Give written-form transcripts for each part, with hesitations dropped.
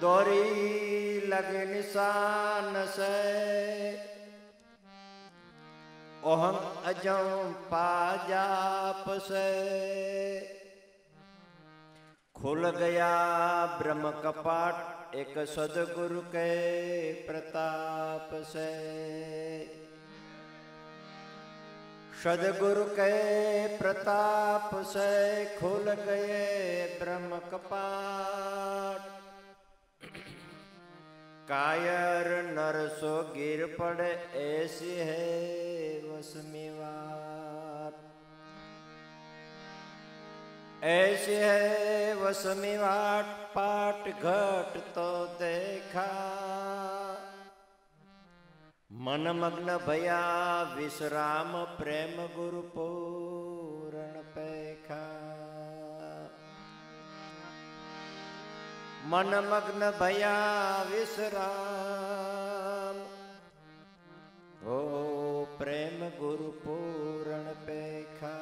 दोरी लगे निशान से ओहम अजम पाजाप से खुल गया ब्रह्म कपाट एक सदगुरु के प्रताप से। सदगुरु के प्रताप से खुल गए ब्रह्म कपाट। कायर नर सो गिर पड़े ऐसी है वसमी बात। ऐसी है वसमी वाट पाट घट तो देखा। मन मग्न भया विश्राम प्रेम गुरु पूर्ण पेखा। मन मग्न भया विश्राम ओ प्रेम गुरु पूर्ण पेखा।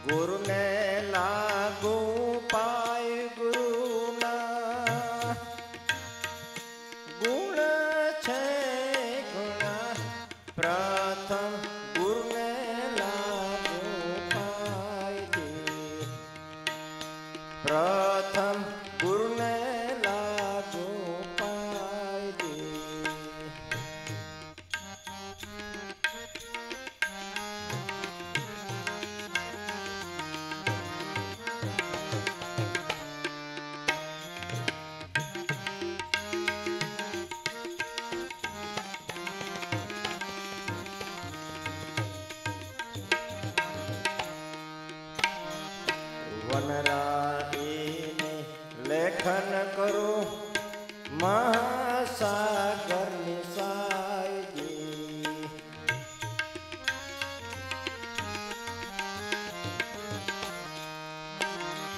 गुरु ने लागू पाए गुरु ना गुण छे गुणा। प्रथम गुरु ने लागू पाए दे। प्रथम गुरु ने लागू पाए दे। वनराईने लेखन करो महासागर निसाई जी।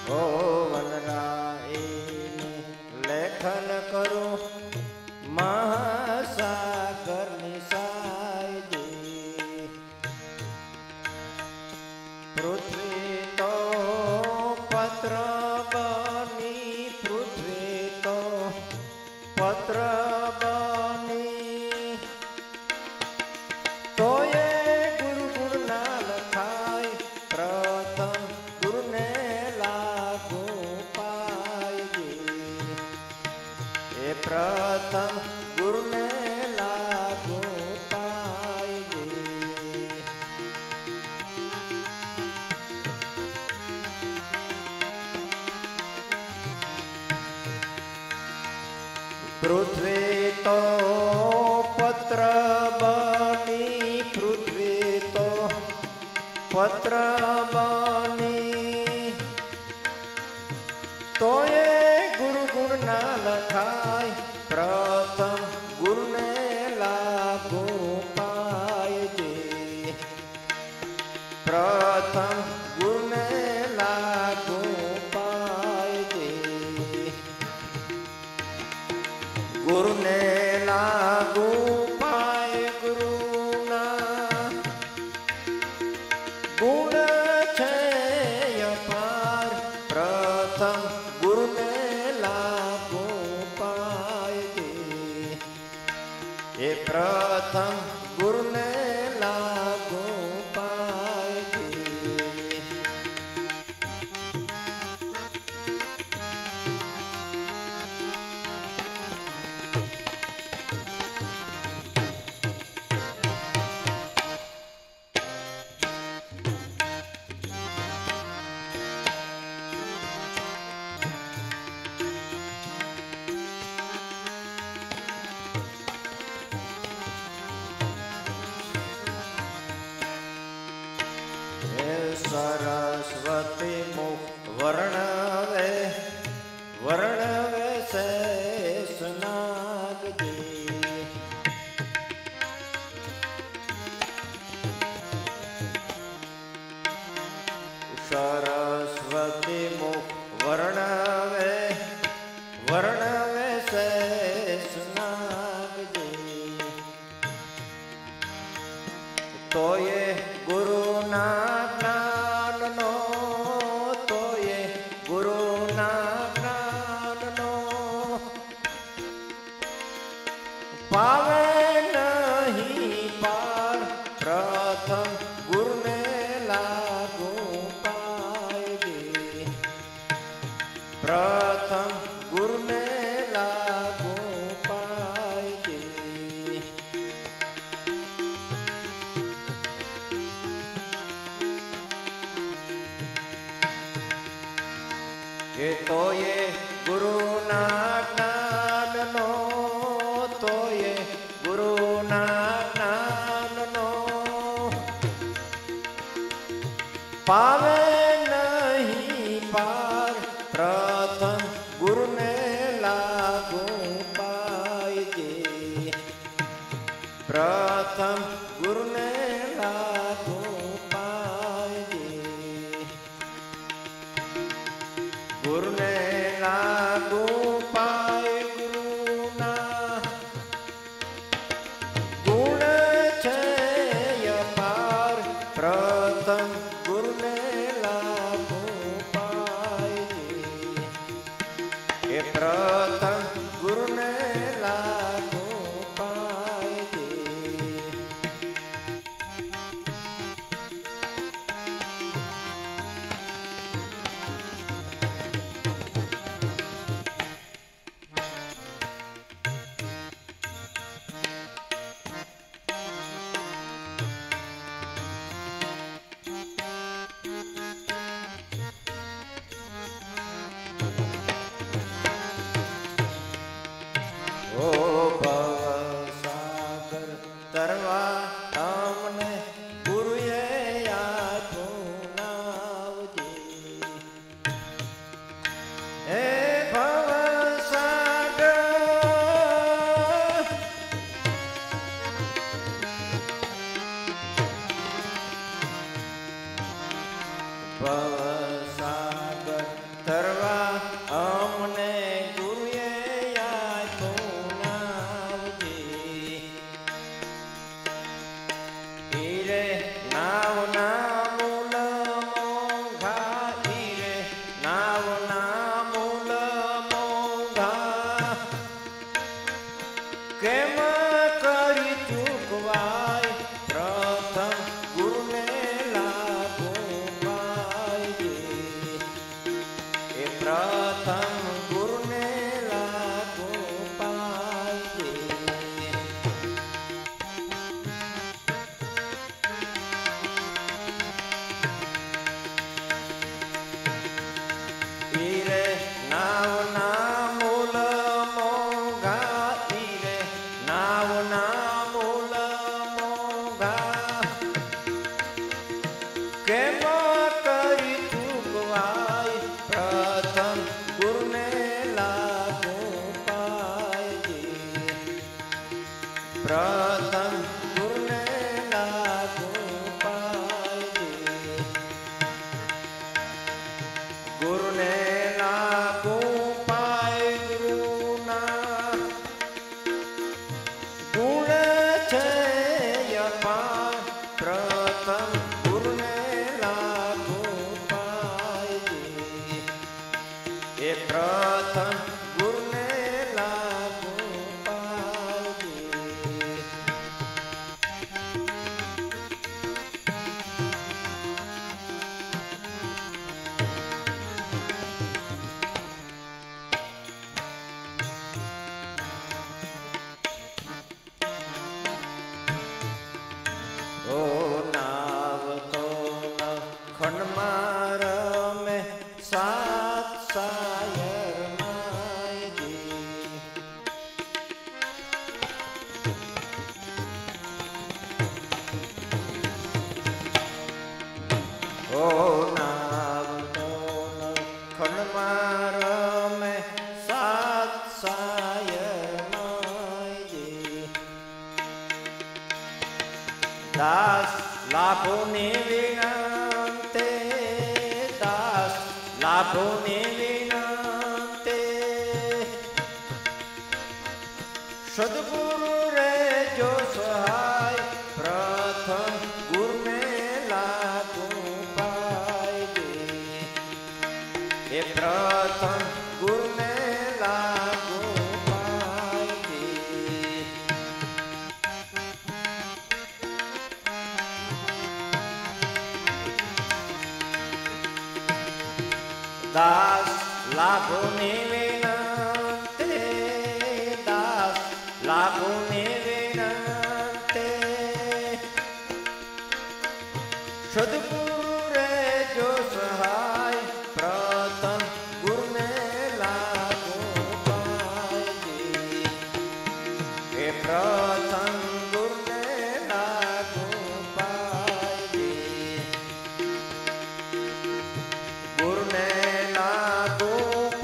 ओ वनराईने लेखन करो महासागर निसाई जी। पृथ्वी तो पत्र बनी पृथ्वी तो पत्र बनी। तो ये गुरु गुरु ना लखाय प्रथम गुरु ने लागू पाए। ये प्रथम गुरु ने लागू पाए। पृथ्वी तो पत्र बनी पृथ्वी तो पत्र बनी। तो ये गुरु गुण ना लखाय प्रथम गुरु ने लागू पाए दे। प्रथम गुरु ने लागू पाए दे। गुरु ने लागू पाए गुरु ना गुण छे अपार। प्रथम गुरु ने लागू पाए दे। ये प्रथम गुरु ने लागू पाए दे। વર્ણવે વર્ણવે શેષનાગજી સરસ્વતી મુખ વર્ણવે વર્ણવે શેષનાગજી તોયે ગુરુના જ્ઞાનનો તોયે ગુરુના જ્ઞાનનો પાવે નહીં પાર પ્રથમ ગુરુને લાગુ પાયજી પ્રથમ ગુરુને લાગુ પાયજી એ તોયે ગુરુના જ્ઞાનનો તોયે ગુરુના જ્ઞાનનો પાવે નહીં પાર પ્રથમ ગુરુને લાગુ પાયજી પ્રથમ ગુરુને લાગુ પાયજી ગુરુને લાગુ પાય ગુરુના ગુણ છે અપાર પ્રથમ ગુરુને લાગુ પાયજી એ પ્રથમ ગુરુને લાગુ પાયજી ઓ ભવસાગર તરવા તમને ગુરુએ આપ્યું નાવજી હે ભવસાગર ભવસાગર તરવા અમને ગુરુએ આપ્યું નાવજી હીરે નાવના મૂલ મોંઘા હીરે નાવના મૂલ મોંઘા કેમ કરી ચૂકવાય પ્રથમ ગુરુને લાગુ પાયજી એ પ્રથમ ગુરુને લાગુ પાયજી હીરે નાવના મૂલ મોંઘા હીરે નાવના મૂલ મોંઘા કેમ કરી ચૂકવાય પ્રથમ ગુરુને લાગુ પાયજી પ્રથમ ગુરુને લાગુ પાયજી ગુરુને લાગુ પાય ગુરુના ગુણ છે અપાર પ્રથમ ગુરુને લાગુ પાયજી એ પ્રથમ ગુરુને લાગુ પાયજી ઓ નાવ તો ખંડમાં રમે સાત સાયર માયજી ઓ નાવ તો ખંડમાં રમે સાત સાયરમાયજી. દાસ લાભોની વિનંતે, દાસ લાભોની વિનંતે, સદગુરુ રે જો સહાય, પ્રથમ ગુરુને લાગુ પાયજી. એ પ્રથમ ગુરુને લાગુ પાયજી. દાસ લાભોની વિનંતે, દાસ લાભોની વિનંતે, સદગુરુ રે જો સહાય, પ્રથમ ગુરુને લાગુ પાયજી. એ પ્રથમ ગુરુને લાગુ પાયજી. ગુરુને લાગુ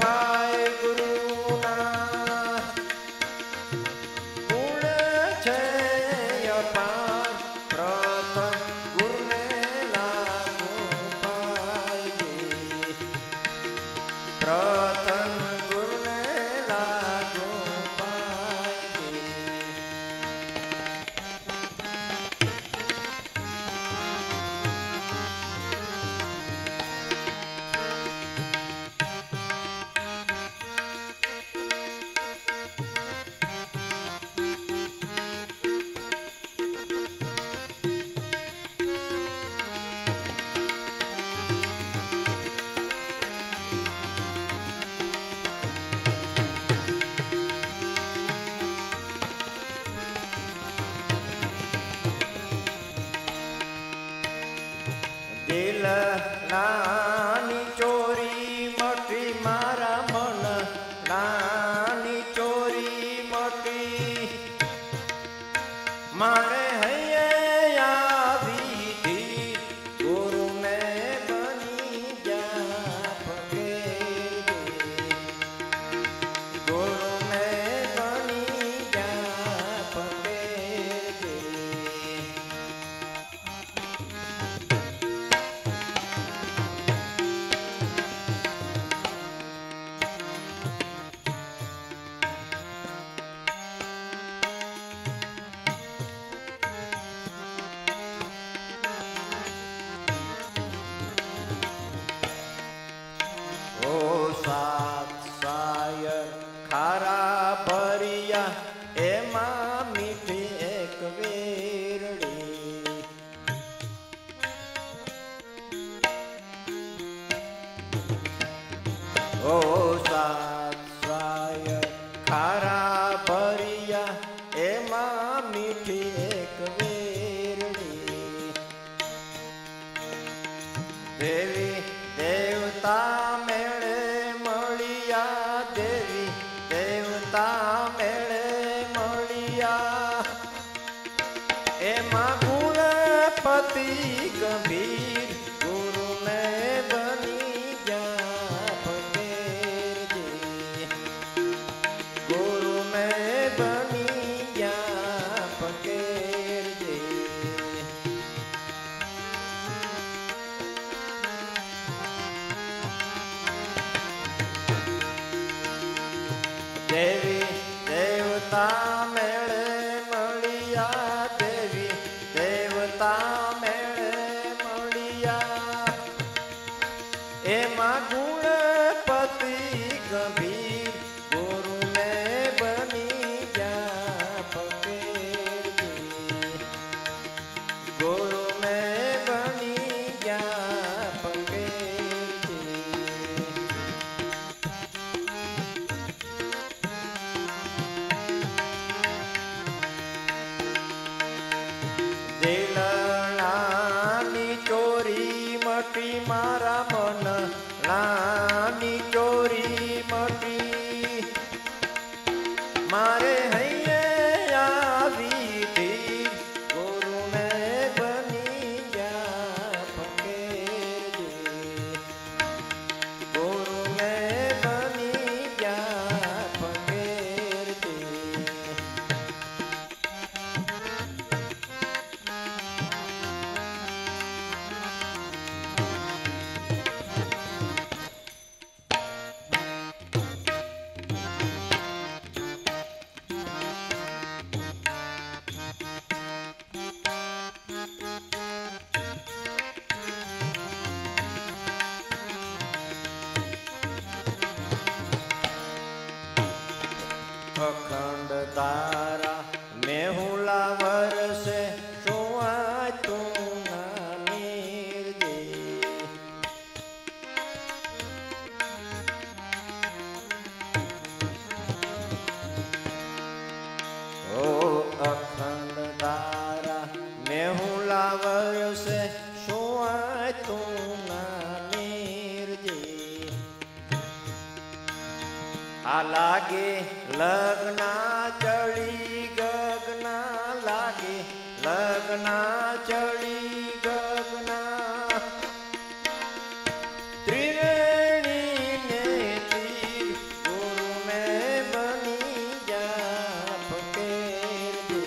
પાય, ગુરુના ગુણ છે અપાર, પ્રથમ ગુરુને લાગુ પાયજી. પ્રથમ ગુરુને લાગુ પાયજી. દિલ નાની ચોરી મટી, મારા મન નાની ચોરી મટી, મારે હૈયે આવી ધી, ગુરુને બની જા ફકીર. ગુરુને બની જા ફકીર. ઓ સાત સાયર ખારા ભર્યા, એમાં મીઠી એક વેરડી. ઓ સાત સાયર ખારા ભર્યા, એમાં મીઠી એક વેરડી. દેવી દેવતા મેળે મળ્યા, દેવી દેવતા મેળે મળ્યા, એમાં ગુણપતિ ગંભીર, ગુરુને બની જા ફકીરજી. ગુરુને બની જા ફકીરજી. દેવી દેવતા મેળે મળ્યા, દેવી દેવતા મેળે મળ્યા, એમાં ગુણપતિ ગંભીર, ગુરુને બની જા ફકીરજી. ગુરુને બની જા ફકીરજી. દિલણાની ચોરી મટી, મારા મન નાની ચોરી મટી, મારે હૈયે આવી ધી, ગુરુને બની જા ફકીરજી. ગુરુને અખંડ તારા મેહુલા વરસે સુવાય તું ના નિર્દે. ઓ અખંડ તારા મેહુલા વરસે સુવાય તું ના નિર્દે. આ લાગે લગ્ના ચડી ગગના લાગે લગ્ના ચડી ગગના ત્રિવેણી ને તીર ગુરુ મેં બની જા ફકેર દે.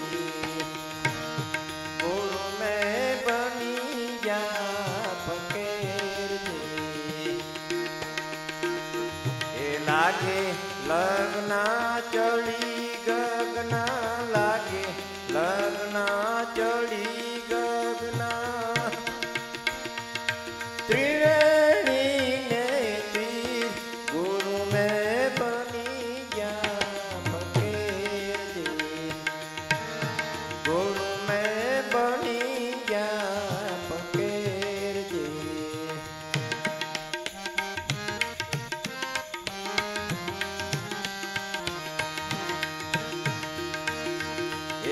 ગુરુ મેં બની જા ફકેર દે. એ લાગે લગ્ના ચડી ગગના લાગે લગ્ના ચડી ગગના ત્રિવેણી ને તીર ગુરુ મેં બની જા ફકેર દે. ગુરુ મેં બની જા ફકેર દે.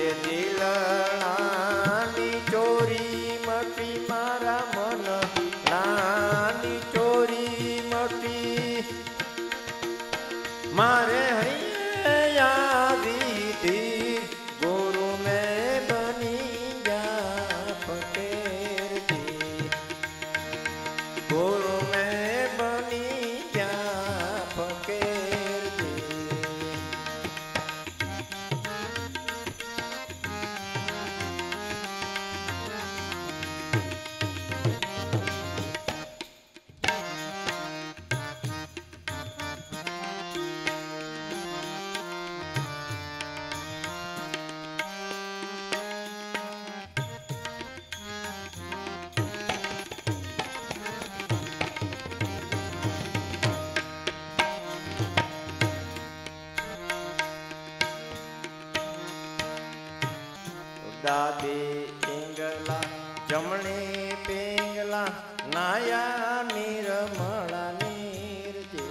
એ દિલણાની ચોરી મટી મારા મન નાની ચોરી મટી મારે હૈયે આવી ધીર ગુરુ મેં બની જા ફકેર દે. ગુરુ મેં બની જા ફકેર દે. ડાબે પિંગલા જમણે પિંગલા નાયા નિર્મળા નિર્જે.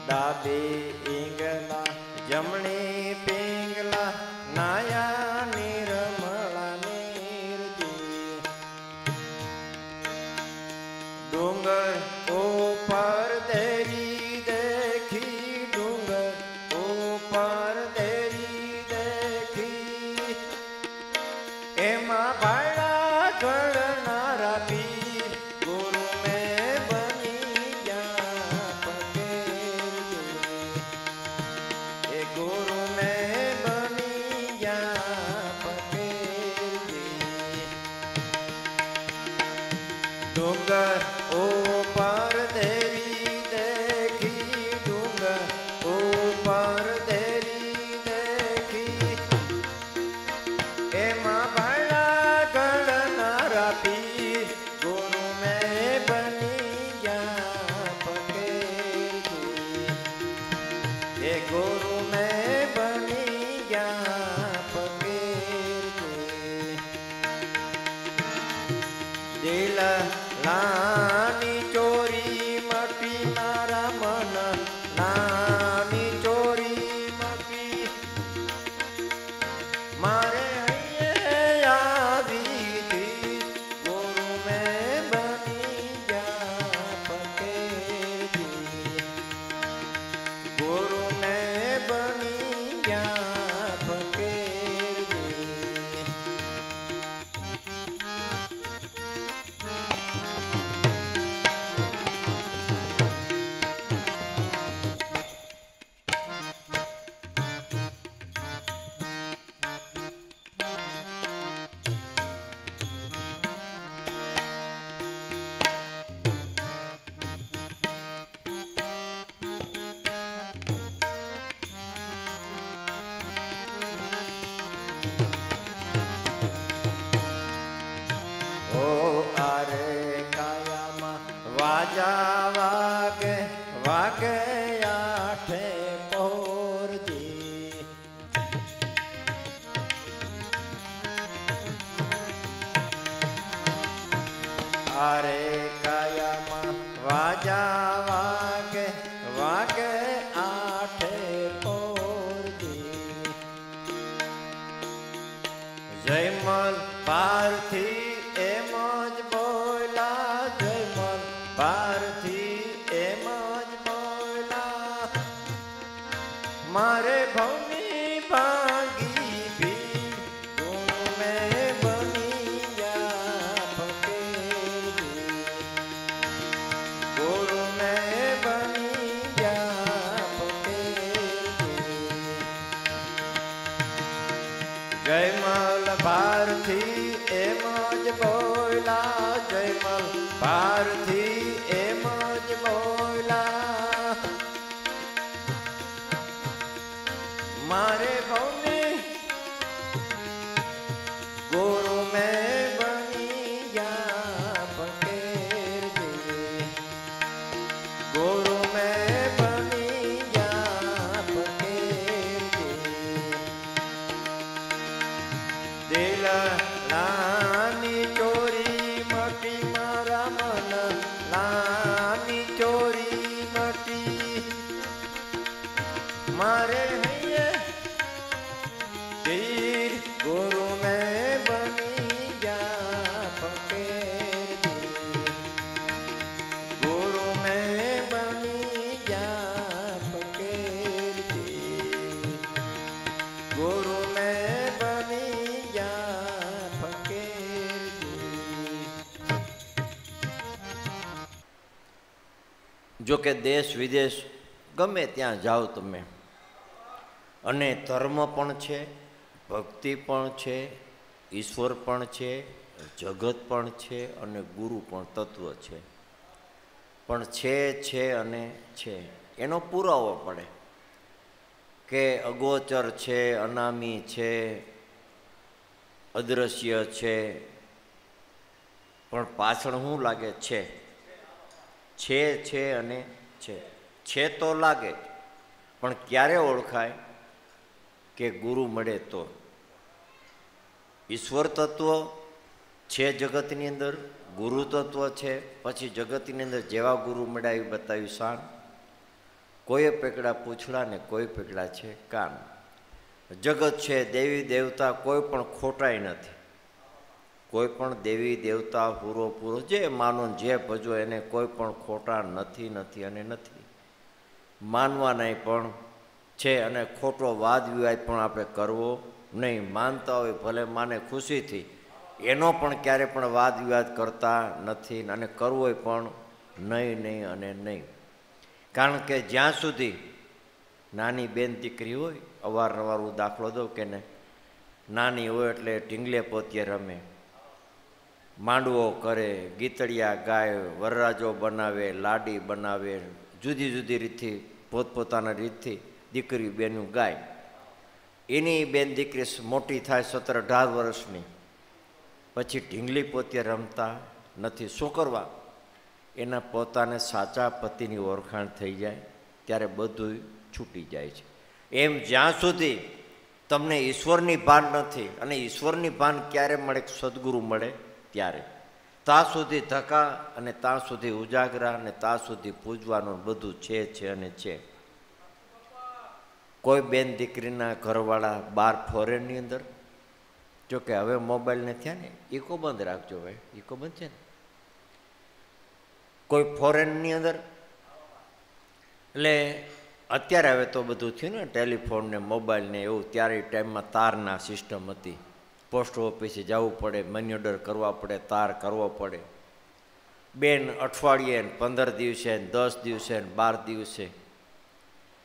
ડાબે પિંગલા જમણે પિંગલા નાયા નિર્મળા નિર્જે. ડુંગર ઉપર દેરી દેખી ડુંગર ઉપર દેરી દેખી એમાં ભાડા ઘડનારા પીર ગુરુ મેં બની જા ફકેર દે. એ ગુરુ મેં બની જા ફકેર દે. ડુંગર ઉપર દેરી દેખી ડુંગર ઉપર દેરી દેખી એમાં ભાડા ઘડનારા પીર ગુરુ મેં બની જા ફકેર દે. એ ગુરુ મેં બની જા ફકેર દે. દિલ નાની ચોરી મટી મારા મન નાની ચોરી મટી મારે હૈયે આવી ધીર ગુરુ મેં બની જા ફકેર દે. ગુરુ મેં બની જા ફકેર દે. આરે કાયામાં વાજા વાગે વાગે આઠે પોરજી જયમલ પારથી એમ જ બોલા જયમલ પારથી એમ જ બોલા મારે ભવની ભાગી ભી ગુરુ મેં બની જા ફકીર ગુરુ મેં બની જા ફકીર જયમલ ભારથી એમ જ બોલા જયમલ ભારથી એમ જ બોલા મારે ભવને ગુરુ મેં બની જા ફકીર ગુરુ મેં બની જા ફકીર દિલ લાની ચોરી મટી મારા મન લાની ચોરી મટી મારે હૈયે તીર ગુરુ મેં બની જા ફકીર ગુરુ મેં બની જા ફકીર ગુરુ મેં બની જા ફકીર જો કે દેશ વિદેશ ગમે ત્યાં જાઓ તમે અને ધર્મ પણ છે ભક્તિ પણ છે ઈશ્વર પણ છે જગત પણ છે અને ગુરુ પણ તત્વ છે પણ છે અને છે એનો પુરાવો પડે કે અગોચર છે અનામી છે અદૃશ્ય છે પણ પાછળ શું લાગે છે અને છે તો લાગે પણ ક્યારે ઓળખાય કે ગુરુ મળે તો ઈશ્વર તત્વ છે જગતની અંદર ગુરુ તત્વ છે પછી જગતની અંદર જેવા ગુરુ મળ્યા એવું બતાવ્યું શાન કોઈ પેકડા પૂછડા ને કોઈ પેકડા છે કાન જગત છે દેવી દેવતા કોઈ પણ ખોટાઈ નથી કોઈ પણ દેવી દેવતા પૂરો જે માનો જે ભજો એને કોઈ પણ ખોટા નથી અને નથી માનવાના પણ છે અને ખોટો વાદ વિવાદ પણ આપણે કરવો નહીં માનતા હોય ભલે માને ખુશીથી એનો પણ ક્યારે પણ વાદ વિવાદ કરતા નથી અને કરવો પણ નહીં અને નહીં કારણ કે જ્યાં સુધી નાની બેન દીકરી હોય અવારનવાર હું દાખલો દઉં કે ને નાની હોય એટલે ઢીંગલે પોતિયે રમે માંડવો કરે ગીતડિયા ગાય વરરાજો બનાવે લાડી બનાવે જુદી જુદી રીતથી પોતપોતાના રીતથી દીકરી બેનું ગાય એની બેન દીકરી મોટી થાય 17-18 વર્ષની પછી ઢીંગલી પોતિયે રમતા નથી શું કરવા એના પોતાને સાચા પતિની ઓળખાણ થઈ જાય ત્યારે બધું છૂટી જાય છે એમ જ્યાં સુધી તમને ઈશ્વરની ભાન નથી અને ઈશ્વરની ભાન ક્યારે મળે સદગુરુ મળે ત્યારે ત્યાં સુધી ધક્કા અને ત્યાં સુધી ઉજાગરા અને ત્યાં સુધી પૂજવાનું બધું છે અને છે કોઈ બેન દીકરીના ઘરવાળા બહાર ફોરેનની અંદર જો કે હવે મોબાઈલને થયા ને ઇકો બંધ રાખજો ભાઈ ઇકો બંધ છે ને કોઈ ફોરેનની અંદર એટલે અત્યારે હવે તો બધું થયું ને ટેલિફોન ને મોબાઈલ ને એવું ત્યારે ટાઈમમાં તારના સિસ્ટમ હતી પોસ્ટ ઓફિસે જવું પડે મની ઓર્ડર કરવા પડે તાર કરવો પડે બેન અઠવાડિયે 15 દિવસે 10 દિવસે 12 દિવસે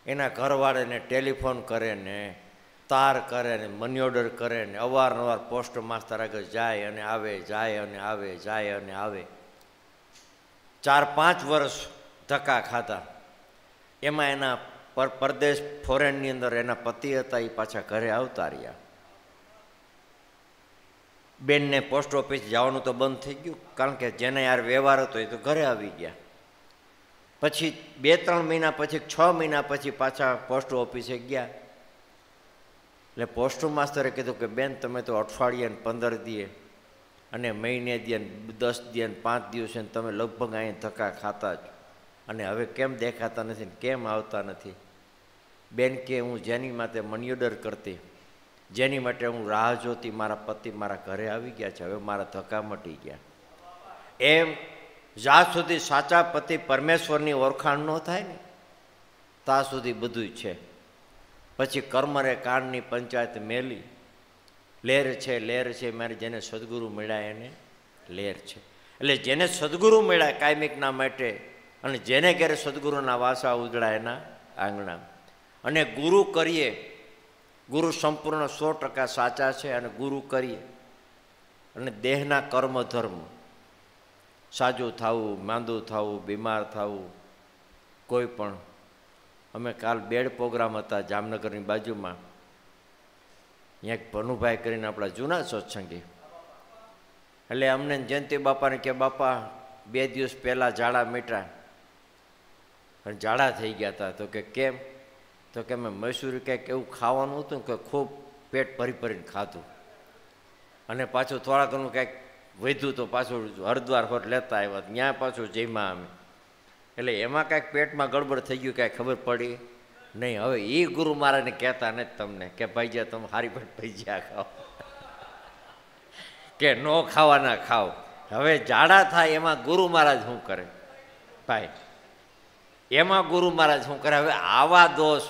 એના ઘરવાળાને ટેલિફોન કરે ને તાર કરે ને મની ઓર્ડર કરે ને અવારનવાર પોસ્ટ માસ્ટર આગળ જાય અને આવે જાય અને આવે જાય અને આવે 4-5 વર્ષ ધક્કા ખાતા એમાં એના પરદેશ ફોરેનની અંદર એના પતિ હતા એ પાછા ઘરે આવતા રહ્યા બેનને પોસ્ટ ઓફિસ જવાનું તો બંધ થઈ ગયું કારણ કે જેને યાર વ્યવહાર હતો એ તો ઘરે આવી ગયા પછી 2-3 મહિના પછી 6 મહિના પછી પાછા પોસ્ટ ઓફિસે ગયા એટલે પોસ્ટ માસ્ટરે કીધું કે બેન તમે તો અઠવાડિયે 15 દીએ અને મહિને દિન 10 દિન 5 દિવસે તમે લગભગ અહીંયા ધક્કા ખાતા જ. અને હવે કેમ દેખાતા નથી ને કેમ આવતા નથી? બેન કે હું જેની માટે મનિયોડર કરતી, જેની માટે હું રાહ જોતી, મારા પતિ મારા ઘરે આવી ગયા છે, હવે મારા ધક્કા મટી ગયા. એમ જ્યાં સુધી સાચા પતિ પરમેશ્વરની ઓળખાણ ન થાય ને ત્યાં સુધી બધું છે. પછી કર્મરે કાળની પંચાયત મેલી, લહેર છે મારે જેને સદગુરુ મળ્યા એને લહેર છે. એટલે જેને સદગુરુ મળ્યા કાયમિકના માટે, અને જેને ઘેરે સદગુરુના વાસા ઉજળા એના આંગણા. અને ગુરુ કરીએ, ગુરુ સંપૂર્ણ 100% સાચા છે. અને ગુરુ કરીએ અને દેહના કર્મ ધર્મ, સાજું થવું, માંદું થવું, બીમાર થવું, કોઈ પણ. અમે કાલ બેડ પ્રોગ્રામ હતા જામનગરની બાજુમાં, અહીંયા એક ભનુભાઈ કરીને આપણા જૂના સત્સંગી. એટલે અમને જયંતિ બાપાને કે બાપા 2 દિવસ પહેલાં ઝાડા મીઠા અને ઝાડા થઈ ગયા હતા. તો કે કેમ? તો કે મેં મૈસૂરી કંઈક એવું ખાવાનું હતું કે ખૂબ પેટ ભરીને ખાધું, અને પાછું થોડા ઘણું કંઈક વધ્યું તો પાછું હરિદ્વાર હોટ લેતા આવ્યા, ત્યાં પાછું જઈમાં અમે. એટલે એમાં કાંઈક પેટમાં ગડબડ થઈ ગયું, કાંઈ ખબર પડી નહીં. હવે એ ગુરુ મહારાજને કહેતા નથી તમને કે ભાઈ જ્યાં તમે હારી પેટ ભજીયા ખાઓ કે ન ખાવાના ખાઓ. હવે ઝાડા થાય એમાં ગુરુ મહારાજ શું કરે ભાઈ? એમાં ગુરુ મહારાજ શું કરે? હવે આવા દોષ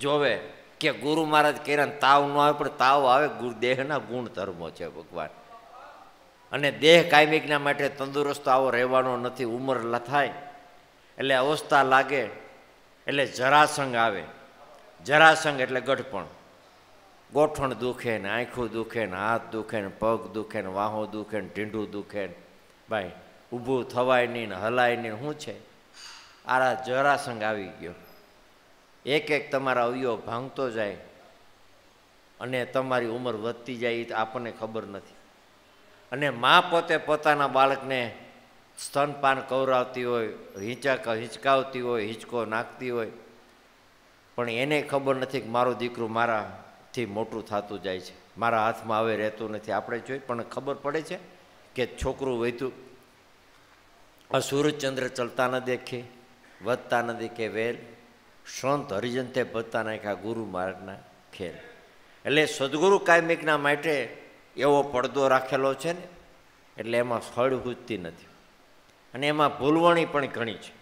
જોવે કે ગુરુ મહારાજ કર્યા તાવ ન આવે, પણ તાવ આવે દેહના ગુણ ધર્મો છે ભગવાન. અને દેહ કાયમિકના માટે તંદુરસ્ત આવો રહેવાનો નથી. ઉંમર થાય એટલે અવસ્થા લાગે એટલે જરાસંગ આવે. જરાસંગ એટલે ગઢપણ, ગોઠણ દુખે ને, આંખું દુખે ને, હાથ દુખે ને, પગ દુખે ને, વાહો દુખે ને, ઢીંઢું દુખે ને, ભાઈ ઊભું થવાય નહીં ને, હલાય નહીં. શું છે? આ જરાસંગ આવી ગયો. એક તમારા અવયવ ભાંગતો જાય અને તમારી ઉંમર વધતી જાય, એ આપણને ખબર નથી. અને મા પોતે પોતાના બાળકને સ્તનપાન કવરાવતી હોય, હિંચકાવતી હોય, હિંચકો નાખતી હોય, પણ એને ખબર નથી કે મારો દીકરો મારાથી મોટું થતું જાય છે, મારા હાથમાં હવે રહેતું નથી. આપણે જોઈ પણ ખબર પડે છે કે છોકરું વધ્યું. સૂરજચંદ્ર ચલતા ન દેખે, વધતા ન દેખે વેલ, સંત હરિજન તે ભજતા નાખ્યા ગુરુ મહારાજના ખેલ. એટલે સદગુરુ કાયમિકના માટે એવો પડદો રાખેલો છે ને, એટલે એમાં ફળ હૂજતી નથી. અને એમાં ભૂલવણી પણ ઘણી છે.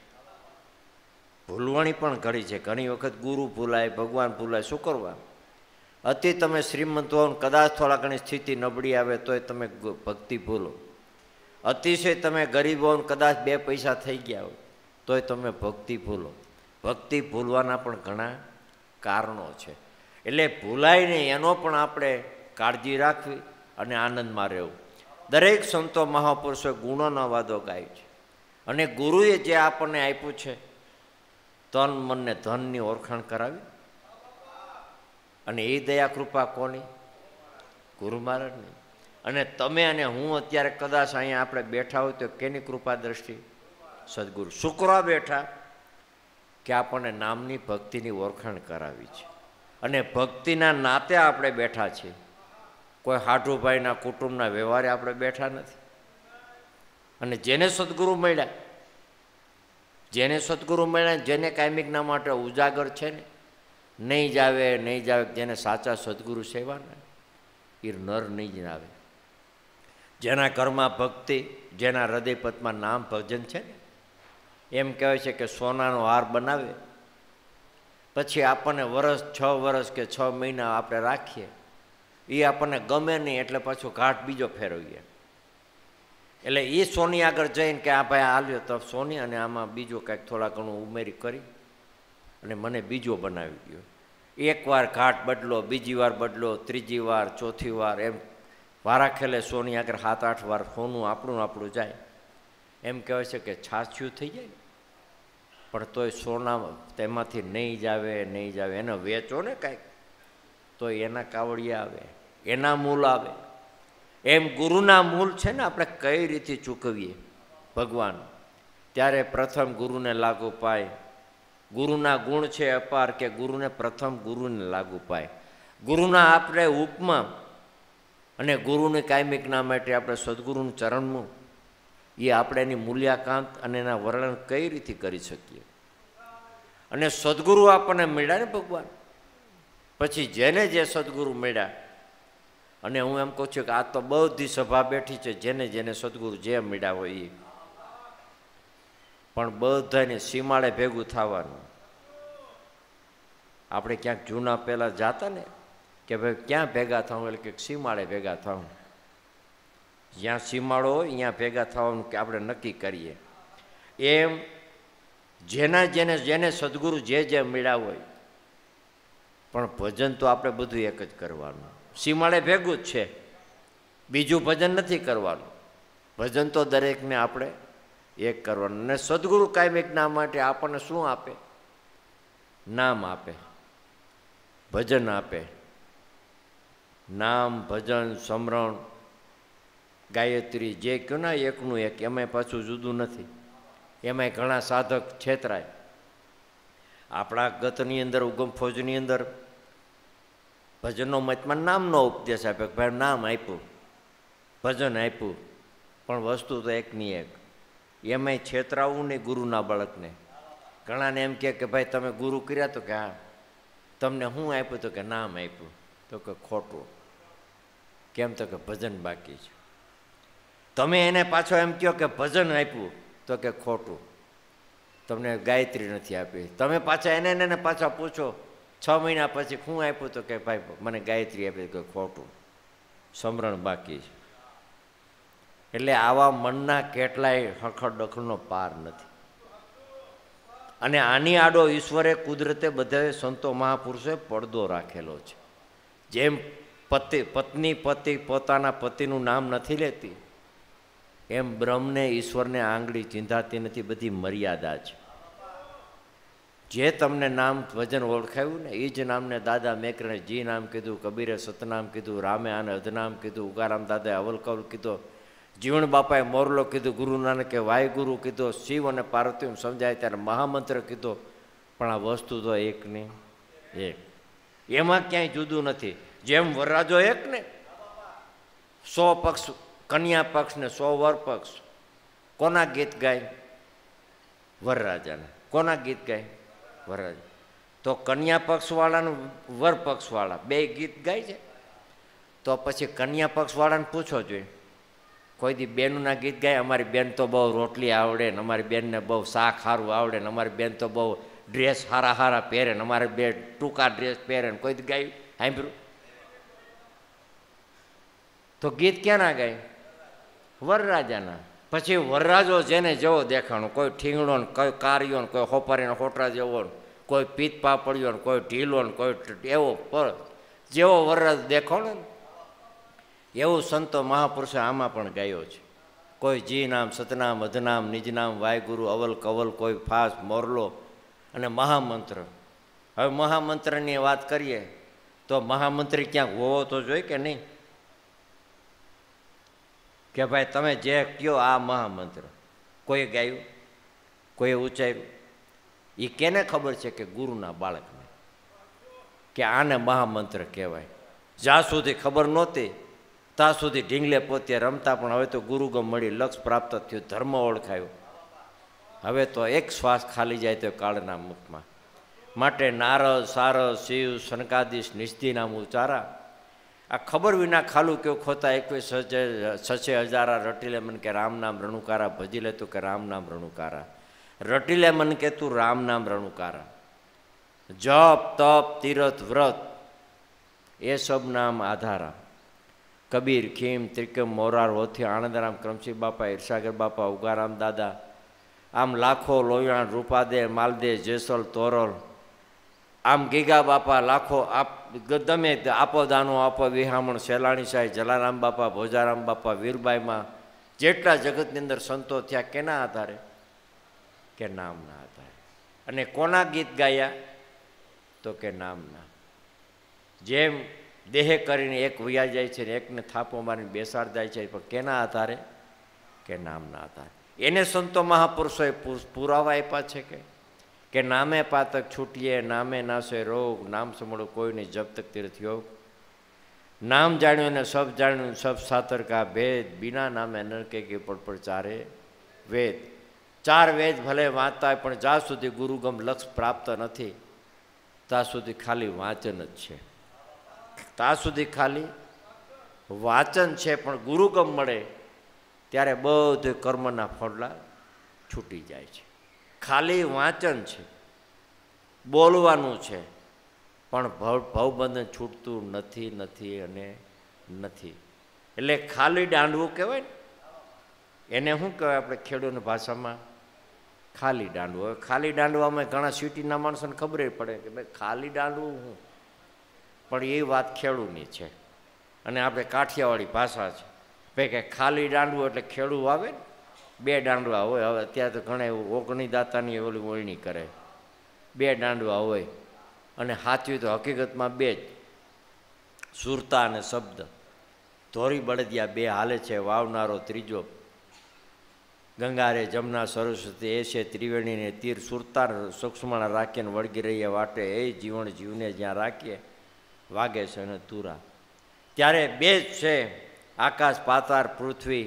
ભૂલવણી પણ ઘણી છે. ઘણી વખત ગુરુ ભૂલાય, ભગવાન ભૂલાય. શું કરવા? અતિ તમે શ્રીમંત હો, કદાચ થોડા ઘણી સ્થિતિ નબળી આવે તોય તમે ભક્તિ ભૂલો. અતિશય તમે ગરીબ હો, કદાચ 2 પૈસા થઈ ગયા હોય તોય તમે ભક્તિ ભૂલો. ભક્તિ ભૂલવાના પણ ઘણા કારણો છે. એટલે ભૂલાય નહીં એનો પણ આપણે કાળજી રાખવી અને આનંદમાં રહેવું. દરેક સંતો મહાપુરુષોએ ગુણોના વાદો ગાય છે. અને ગુરુએ જે આપણને આપ્યું છે, તન મનને ધનની ઓળખાણ કરાવી, અને એ દયા કૃપા કોની? ગુરુ મહારાજની. અને તમે અને હું અત્યારે કદાચ અહીંયા આપણે બેઠા હોય તો કેની કૃપા દ્રષ્ટિ? સદગુરુ. શુક્રા બેઠા કે આપણને નામની ભક્તિની ઓળખાણ કરાવી છે. અને ભક્તિના નાતે આપણે બેઠા છીએ. કોઈ હાઠુભાઈના કુટુંબના વ્યવહારે આપણે બેઠા નથી. અને જેને સદગુરુ મળ્યા, જેને કાયમિકના માટે ઉજાગર છે ને, નહીં જાવે, જેને સાચા સદગુરુ સેવાના એ નર નહીં જ આવે. જેના ઘરમાં ભક્તિ, જેના હૃદયપથમાં નામ ભજન છે ને, એમ કહેવાય છે કે સોનાનો હાર બનાવે પછી આપણને 6 વર્ષ કે 6 મહિના આપણે રાખીએ, એ આપણને ગમે નહીં એટલે પાછું ઘાટ બીજો ફેરવીએ. એટલે એ સોની આગળ જઈને કે આ ભાઈ હાલ્યો તો સોની, અને આમાં બીજો કાંઈક થોડા ઘણું ઉમેરી કરી અને મને બીજો બનાવી ગયો. એકવાર ઘાટ બદલો, બીજી વાર બદલો, ત્રીજી વાર, ચોથી વાર, એમ વારાખેલે સોની આગળ 7-8 વાર સોનું આપણું જાય. એમ કહેવાય છે કે છાછ્યું થઈ જાય, પણ તોય સોના તેમાંથી નહીં જાવે. એને વેચો ને કાંઈક તો એના કાવડિયા આવે, એના મૂલ આવે. એમ ગુરુના મૂલ છે ને, આપણે કઈ રીતે ચૂકવીએ ભગવાન? ત્યારે પ્રથમ ગુરુને લાગુ પાય. ગુરુના ગુણ છે અપાર કે ગુરુને લાગુ પાય. ગુરુના આપણે ઉપમા અને ગુરુને કાયમિક ના માટે આપણે સદગુરુનું ચરણનું એ આપણે એની મૂલ્યાંકાંત અને એના વર્ણન કઈ રીતે કરી શકીએ? અને સદગુરુ આપણને મળ્યા ને ભગવાન, પછી જેને જે સદગુરુ મળ્યા, અને હું એમ કહું છું કે આ તો બધી સભા બેઠી છે જેને જેને સદગુરુ જે મળ્યા હોય એ, પણ બધાને સીમાડે ભેગું થવાનું. આપણે ક્યાંક જૂના પહેલાં જાતા ને કે ભાઈ ક્યાં ભેગા થવું, એટલે કે સીમાડે ભેગા થવું. જ્યાં સીમાડો હોય ત્યાં ભેગા થવાનું કે આપણે નક્કી કરીએ. એમ જેના જેને જેને સદગુરુ જે મળ્યા હોય, પણ ભજન તો આપણે બધું એક જ કરવાનું. સીમાડે ભેગું જ છે, બીજું ભજન નથી કરવાનું. ભજન તો દરેકને આપણે એક કરવાનું. અને સદગુરુ કાયમિક નામ માટે આપણને શું આપે? નામ આપે, ભજન આપે. નામ, ભજન, સમરણ, ગાયત્રી જે કહ્યું ને એકનું એક, એમાંય પાછું જુદું નથી. એમાંય ઘણા સાધક છેતરાય. આપણા ગતની અંદર, ઉગમ ફોજની અંદર ભજનનો મતમાં નામનો ઉપદેશ આપ્યો કે ભાઈ નામ આપ્યું, ભજન આપ્યું, પણ વસ્તુ તો એકની એક. એમાંય છેતરાવું નહીં ગુરુના બાળકને. ઘણાને એમ કે ભાઈ તમે ગુરુ કર્યા, તો કે હા. તમને શું આપ્યું? તો કે નામ આપ્યું. તો કે ખોટું. કેમ? તો કે ભજન બાકી છે. તમે એને પાછો એમ કહો કે ભજન આપ્યું, તો કે ખોટું, તમને ગાયત્રી નથી આપી. તમે પાછા એને પાછા પૂછો 6 મહિના પછી શું આપ્યું? તો કે ભાઈ મને ગાયત્રી આપી. કે ખોટું, સમરણ બાકી છે. એટલે આવા મનના કેટલાય હખડ દખલનો પાર નથી. અને આની આડો ઈશ્વરે કુદરતે બધા સંતો મહાપુરુષોએ પડદો રાખેલો છે. જેમ પત્ની પોતાના પતિનું નામ નથી લેતી, એમ બ્રહ્મને ઈશ્વરને આંગળી ચીંધાતી નથી. બધી મર્યાદા છે. જે તમને નામ ભજન ઓળખાયું ને એ જ નામને દાદા મેકરે જી નામ કીધું, કબીરે સતનામ કીધું, રામે આને અધનામ કીધું, ઉગારામ દાદાએ અવલ કવલ કીધો, જીવણ બાપાએ મોરલો કીધું, ગુરુ નાનકે વાયગુરુ કીધો, શિવ અને પાર્વતી સમજાય ત્યારે મહામંત્ર કીધો. પણ આ વસ્તુ તો એક ને એક, એમાં ક્યાંય જુદું નથી. જેમ વરરાજો એક ને 100 પક્ષ કન્યા પક્ષ ને 100 વર પક્ષ. કોના ગીત ગાય? વરરાજાને. કોના ગીત ગાય? વરરાજા. તો કન્યા પક્ષવાળાનું વર પક્ષવાળા બે ગીત ગાય છે. તો પછી કન્યા પક્ષવાળાને પૂછો જોઈએ, કોઈ દી બેનના ગીત ગાય? અમારી બેન તો બહુ રોટલી આવડે ને, અમારી બેનને બહુ શાક સારું આવડે ને, અમારી બેન તો બહુ ડ્રેસ હારા પહેરે ને, અમારે બે ટૂંકા ડ્રેસ પહેરે ને, કોઈ દી ગાયું સાંભળ્યું? તો ગીત ક્યાંના ગાય? વરરાજાના. પછી વરરાજો જેને જેવો દેખાણો, કોઈ ઠીંગણો ને, કોઈ કાર્યો ને, કોઈ હોપારીને હોટરા જેવો ને, કોઈ પીત પાપડ્યો ને, કોઈ ઢીલો ને, કોઈ એવો પર જેવો વરરાજો દેખાણો ને એવું સંતો મહાપુરુષે આમાં પણ ગાયો છે. કોઈ જી નામ, સતનામ, અધનામ, નિજનામ, વાયગુરુ, અવલ કવલ, કોઈ ફાસ, મોરલો અને મહામંત્ર. હવે મહામંત્રની વાત કરીએ તો મહામંત્રી ક્યાંક હોવો તો જોઈએ કે નહીં? કે ભાઈ તમે જે કહો આ મહામંત્ર કોઈ ગાયું, કોઈએ ઉચ્ચાર્યું? એ કેને ખબર છે? કે ગુરુના બાળકને, કે આને મહામંત્ર કહેવાય. જ્યાં સુધી ખબર નહોતી ત્યાં સુધી ઢીંગલે પોતે રમતા, પણ હવે તો ગુરુગમ મળી, લક્ષ પ્રાપ્ત થયું, ધર્મ ઓળખાયો. હવે તો એક શ્વાસ ખાલી જાય તો કાળના મુખમાં. માટે નારદ, સારદ, શિવ, સનકાદીશ, નિષ્ઠિનામ ઉચ્ચારા. આ ખબર વિના ખાલું કેવું ખોતા 21 હજારા રટી લે મન કે રામ નામ રણુકારા, ભજી લે તું કે રામ નામ રણુકારા, રટી લે મન કે તું રામ નામ રણુકારા. જપ, તપ, તીરથ, વ્રત એ સબ નામ આધારા. કબીર, ખીમ, ત્રિકમ, મોરાર, હોથી, આનંદરામ, ક્રમશી બાપા, ઈર્ષાગર બાપા, ઉગારામ દાદા, આમ લાખો લોહિયાણ, રૂપાદે, માલદે, જેસલ, તોરલ, આમ ગીગા બાપા લાખો. ગમે આપો દાનો આપો વિહામણ, સેલાણી સાહેબ, જલારામ બાપા, ભોજારામ બાપા, વીરબાઈમાં જેટલા જગતની અંદર સંતો થયા કેના આધારે? કે નામના આધારે. અને કોના ગીત ગાયા? તો કે નામના. જેમ દેહે કરીને એક વયા જાય છે ને એકને થાપો મારીને બેસાડ જાય છે, પણ કેના આધારે? કે નામના આધારે. એને સંતો મહાપુરુષોએ પુરાવા આપ્યા છે કે નામે પાતક છૂટીએ, નામે નાશે રોગ, નામ સમળો કોઈને જબ તક તીર્થ યોગ. નામ જાણ્યું ને સબ જાણ્યું સબ સાતર કા ભેદ, બિના નામે નરકે કે પડ ચારે વેદ. 4 વેદ ભલે વાંચતા હોય પણ જ્યાં સુધી ગુરુગમ લક્ષ પ્રાપ્ત નથી ત્યાં સુધી ખાલી વાંચન જ છે. ત્યાં સુધી ખાલી વાંચન છે, પણ ગુરુગમ મળે ત્યારે બધું કર્મના ફળલા છૂટી જાય છે. ખાલી વાંચન છે, બોલવાનું છે, પણ ભવબંધન છૂટતું નથી નથી અને નથી. એટલે ખાલી દાંડવું કહેવાય ને, એને શું કહેવાય આપણે ખેડૂતની ભાષામાં? ખાલી દાંડવું. હવે ખાલી દાંડવામાં ઘણા સિટીના માણસોને ખબર પડે કે ભાઈ ખાલી દાંડવું શું, પણ એ વાત ખેડૂની છે અને આપણે કાઠિયાવાડી ભાષા છે. ભાઈ કે ખાલી દાંડવું એટલે ખેડૂ આવે ને, 2 દાંડવા હોય. હવે અત્યારે તો ઘણા એવું ઓગણી દાતાની ઓલી વળણી કરે, 2 દાંડવા હોય અને સાચવી તો હકીકતમાં 2 જ, સુરતા અને શબ્દ. ધોરી બળદિયા 2 હાલે છે, વાવનારો ત્રીજો. ગંગારે જમના સરસ્વતી એ છે ત્રિવેણીને તીર, સુરતા સૂક્ષ્મણા રાખીને વળગી રહીએ વાટે, એ જીવન જીવને જ્યાં રાખીએ વાગે છે અને તુરા. ત્યારે 2 જ છે, આકાશ પાતાળ પૃથ્વી.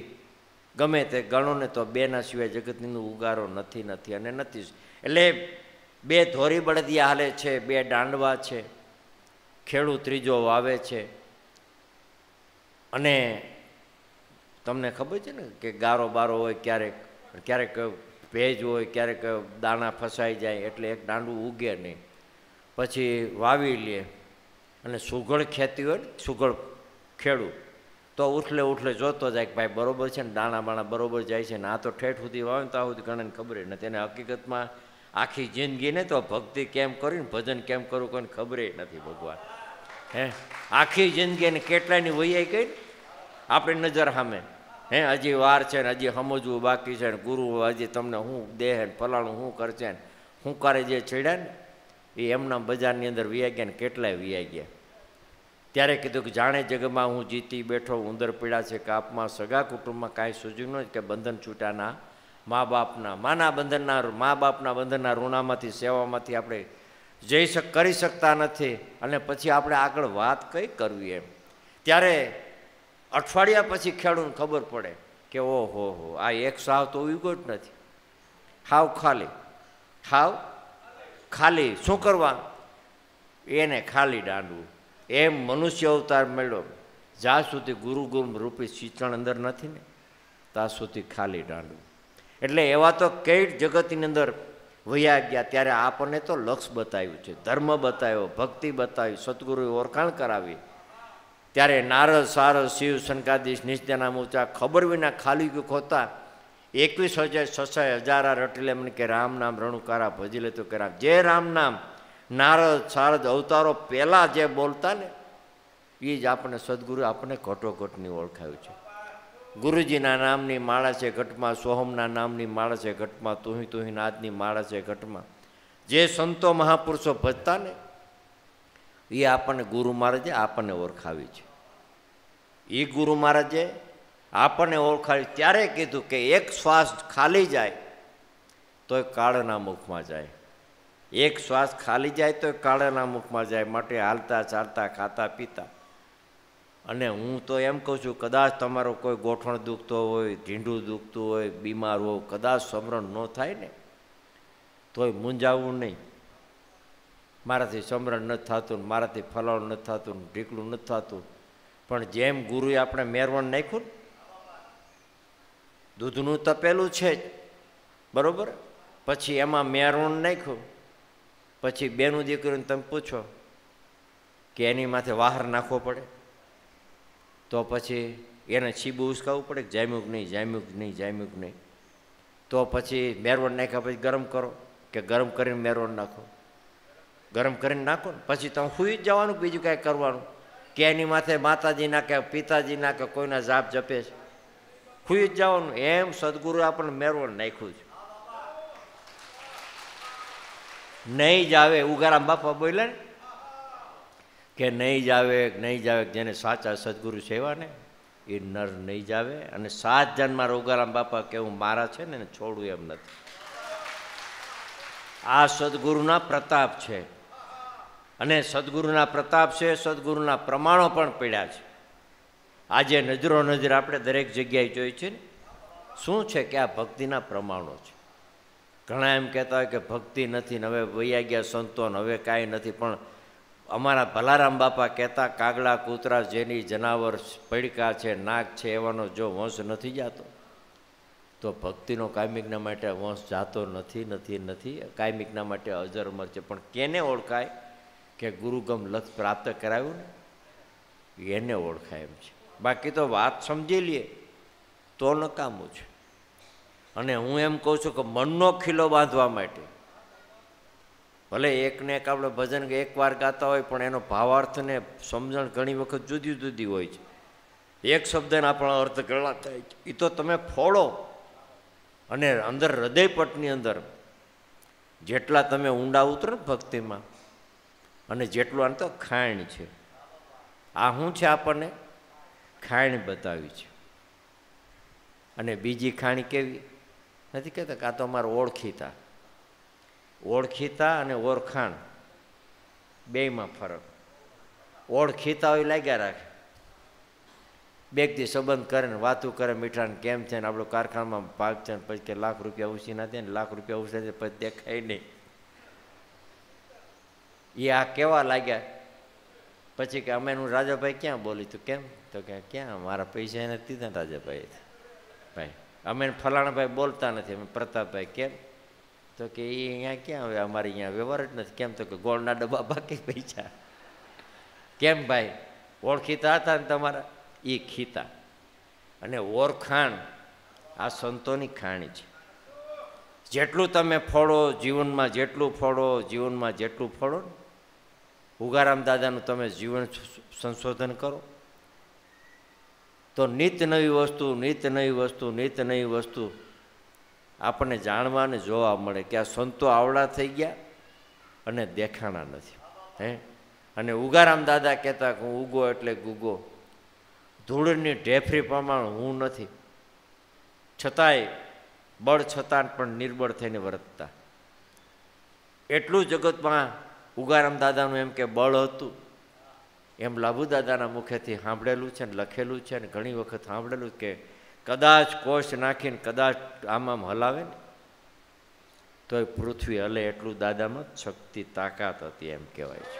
ગમે તે ગણો ને તો 2ના સિવાય જગતનું ઉગારો નથી નથી અને નથી. એટલે 2 ધોરી બળદિયા હાલે છે, 2 દાંડવા છે, ખેડૂત ત્રીજો વાવે છે. અને તમને ખબર છે ને કે ગારો બારો હોય, ક્યારેક ક્યારેક ભેજ હોય, ક્યારેક દાણા ફસાઈ જાય એટલે એક દાંડું ઉગે નહીં. પછી વાવી લે અને સુઘડ ખેતી હોય ને, સુઘડ ખેડૂત તો ઉઠલે જોતો જાય કે ભાઈ બરોબર છે ને, દાણા બાણા બરોબર જાય છે ને. આ તો ઠેઠ સુધી વાવે ને તો આ સુધી ઘણાને ખબર નથી. એને હકીકતમાં આખી જિંદગીને તો ભક્તિ કેમ કરવી, ભજન કેમ કરવું કોઈને ખબર નથી. ભગવાન આખી જિંદગી એને કેટલાયની વૈયાઈ ગઈ આપણી નજર સામે. હજી વાર છે ને, હજી સમજવું બાકી છે ને, ગુરુ હજી તમને શું દેહ ને ફલાણું શું કરશે ને, શું કરે જે છેડ્યા ને એ એમના બજારની અંદર વિયા ગયા ને કેટલાય વિયા ગયા. ત્યારે કીધું કે જાણે જગમાં હું જીતી બેઠો, ઉંદર પીડા છે કાપમાં, સગા કુટુંબમાં કાંઈ સૂજ્યું ન કે બંધન છૂટાના મા બાપના. મા બાપના બંધનના ઋણામાંથી સેવામાંથી આપણે કરી શકતા નથી. અને પછી આપણે આગળ વાત કઈ કરવી એમ. ત્યારે અઠવાડિયા પછી ખેડૂતને ખબર પડે કે ઓહો હો, આ એક સાવ તો ઉગ્યો જ નથી, હાવ ખાલી. શું કરવાનું? એને ખાલી દાંડવું. એમ મનુષ્ય અવતાર મળ્યો, જ્યાં સુધી ગુરુગુરુ રૂપી શિક્ષણ અંદર નથી ને ત્યાં સુધી ખાલી દાંડવું. એટલે એવા તો કઈ જગતની અંદર વયા ગયા. ત્યારે આપણને તો લક્ષ બતાવ્યું છે, ધર્મ બતાવ્યો, ભક્તિ બતાવી, સદગુરુએ ઓળખાણ કરાવી. ત્યારે નારદ સારદ શિવ શંકાદીશ નિત્યના ઊંચા ખબર વિના ખાલી ખોતા 21,000 રટી લે મને કે રામ નામ રણુકારા ભજી લે તો કે રામ. જે રામ નામ નારદ સારદ અવતારો પહેલાં જે બોલતા ને એ જ આપણને સદગુરુ આપણને ઘટોઘટની ઓળખાયું છે. ગુરુજીના નામની માળા છે ઘટમાં, સોહમના નામની માળા છે ઘટમાં, તુહી નાદની માળા છે ઘટમાં. જે સંતો મહાપુરુષો ભજતા ને એ આપણને ગુરુ મહારાજે આપણને ઓળખાવી છે. એ ગુરુ મહારાજે આપણને ઓળખાવી. ત્યારે કીધું કે એક શ્વાસ ખાલી જાય તો કાળના મુખમાં જાય, એક શ્વાસ ખાલી જાય તો કાળના મુખમાં જાય. માટે હાલતા ચાલતા ખાતા પીતા. અને હું તો એમ કહું છું, કદાચ તમારો કોઈ ગોઠણ દુખતો હોય, ઢીંઢું દુખતું હોય, બીમાર હોય, કદાચ સમરણ ન થાય ને તોય મૂંઝાવવું નહીં. મારાથી સમરણ નથી થતું, મારાથી ફલાણું નથી થતું, ઢીકલું નથી થતું. પણ જેમ ગુરુએ આપણે મેરવણ નાખ્યું ને, દૂધનું તપેલું છે જ બરાબર, પછી એમાં મેરવણ નાખ્યું, પછી બેનું દીકરીને તમે પૂછો કે એની માથે વાહર નાખવો પડે તો પછી એને છીબું ઉસકાવવું પડે કે જામ્યું નહીં. તો પછી મેરવણ નાખ્યા પછી ગરમ કરો કે ગરમ કરીને મેરવણ નાખો, ગરમ કરીને નાખો ને પછી તમે સુઈ જ જવાનું, બીજું કાંઈ કરવાનું કે એની માથે માતાજીના કે પિતાજીના કે કોઈના જાપ જપે છે, સુઈ જ જવાનું. એમ સદગુરુ આપણને મેરવણ નાખ્યું છે. નહીં જ આવે, ઉગારામ બાપા બોલ્યા ને કે નહીં જ આવે જેને સાચા સદગુરુ સેવા ને એ નર નહીં જ આવે. અને 7 જન્મમાં ઉગારામ બાપા કેવું મારા છે ને છોડવું એમ નથી. આ સદગુરુના પ્રતાપ છે અને સદગુરુના પ્રતાપ છે, સદગુરુના પ્રમાણો પણ પડ્યા છે. આજે નજરો નજર આપણે દરેક જગ્યાએ જોઈએ છે ને, શું છે કે આ ભક્તિના પ્રમાણો છે. ઘણા એમ કહેતા હોય કે ભક્તિ નથી ને હવે વૈયા ગયા સંતો ને હવે કાંઈ નથી, પણ અમારા ભલારામ બાપા કહેતા કાગડા કૂતરા જેની જનાવર પડીકા છે નાગ છે એવાનો જો વંશ નથી જાતો તો ભક્તિનો કાયમિકના માટે વંશ જાતો નથી. કાયમિકના માટે અજર અમર છે. પણ કેને ઓળખાય કે ગુરુગમ લક્ષ પ્રાપ્ત કરાવ્યું ને એને ઓળખાય એમ છે. બાકી તો વાત સમજી લઈએ તો નકામું છે. અને હું એમ કહું છું કે મનનો ખીલો બાંધવા માટે ભલે એકને એક આપણે ભજન એકવાર ગાતા હોય પણ એનો ભાવાર્થ ને સમજણ ઘણી વખત જુદી જુદી હોય છે. એક શબ્દના આપણા અર્થ ઘણા થાય છે. એ તો તમે ફોડો અને અંદર હૃદયપટની અંદર જેટલા તમે ઊંડા ઉતરો ને ભક્તિમાં અને જેટલું આને તો ખાણ છે. આ શું છે? આપણને ખાણ બતાવી છે. અને બીજી ખાણી કેવી નથી કહેતા કે આ તો અમારે ઓળખીતા અને ઓળખાણ બેયમાં ફરક. ઓળખીતા હોય લાગ્યા રાખે, બેગથી સંબંધ કરે ને વાતું કરે મીઠાને કેમ છે ને આપણું કારખાનામાં ભાગ છે ને પછી કે લાખ રૂપિયા ઉછી ના થાય ને લાખ રૂપિયા ઉછે છે પછી દેખાય નહીં. એ આ કેવા લાગ્યા પછી કે અમે હું રાજાભાઈ ક્યાં બોલી તું કેમ તો કે ક્યાં મારા પૈસા એને દીધા ને રાજાભાઈ ભાઈ અમે ફલાણાભાઈ બોલતા નથી અમે પ્રતાપભાઈ કેમ તો કે એ અહીંયા ક્યાં હવે અમારે અહીંયા વ્યવહાર જ નથી કેમ તો કે ગોળના ડબ્બા બાકી પૈસા કેમ ભાઈ ઓળખીતા હતા ને તમારા એ ખીતા. અને ઓળખાણ આ સંતોની ખાણી છે. જેટલું તમે ફોડો જીવનમાં જેટલું ફોડો ને ઉગારામ દાદાનું તમે જીવન સંશોધન કરો તો નિત નવી વસ્તુ આપણને જાણવા અને જોવા મળે કે આ સંતો આવડા થઈ ગયા અને દેખાણા નથી. અને ઉગારામ દાદા કહેતા કે હું ઉગો એટલે ગુગો, ધૂળની ઢેફરી પ્રમાણ હું નથી, છતાંય બળ છતાં પણ નિર્બળ થઈને વર્તતા. એટલું જગતમાં ઉગારામ દાદાનું એમ કે બળ હતું એમ લાભુ દાદાના મુખેથી સાંભળેલું છે ને લખેલું છે ને ઘણી વખત સાંભળેલું કે કદાચ કોષ નાખીને કદાચ આમ હલાવે ને તો એ પૃથ્વી હલે એટલું દાદામાં શક્તિ તાકાત હતી એમ કહેવાય છે.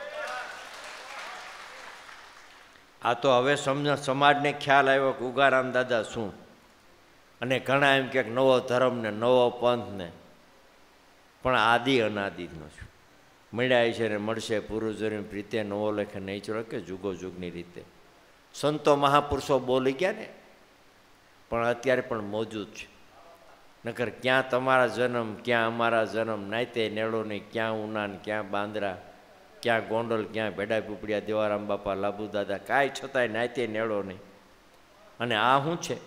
આ તો હવે સમાજને ખ્યાલ આવ્યો કે ઉગારામ દાદા શું, અને ઘણા એમ કે નવો ધર્મ ને નવો પંથ ને, પણ આદિ અનાદિનો છું મળ્યા છે ને મળશે પૂર્વજોની રીતે નવો લેખે નહીં ચડે કે જુગો જુગની રીતે. સંતો મહાપુરુષો બોલી ગયા ને પણ અત્યારે પણ મોજૂદ છે. નકર ક્યાં તમારા જન્મ ક્યાં અમારા જન્મ, નાયતે નેળો નહીં, ક્યાં ઉના ને ક્યાં બાંદ્રા, ક્યાં ગોંડલ, ક્યાં ભેડા પીપળિયા, દેવારામ બાપા, લાભુ દાદા, કાંઈ છતાંય નાયતે નેળો નહીં. અને આ શું છે?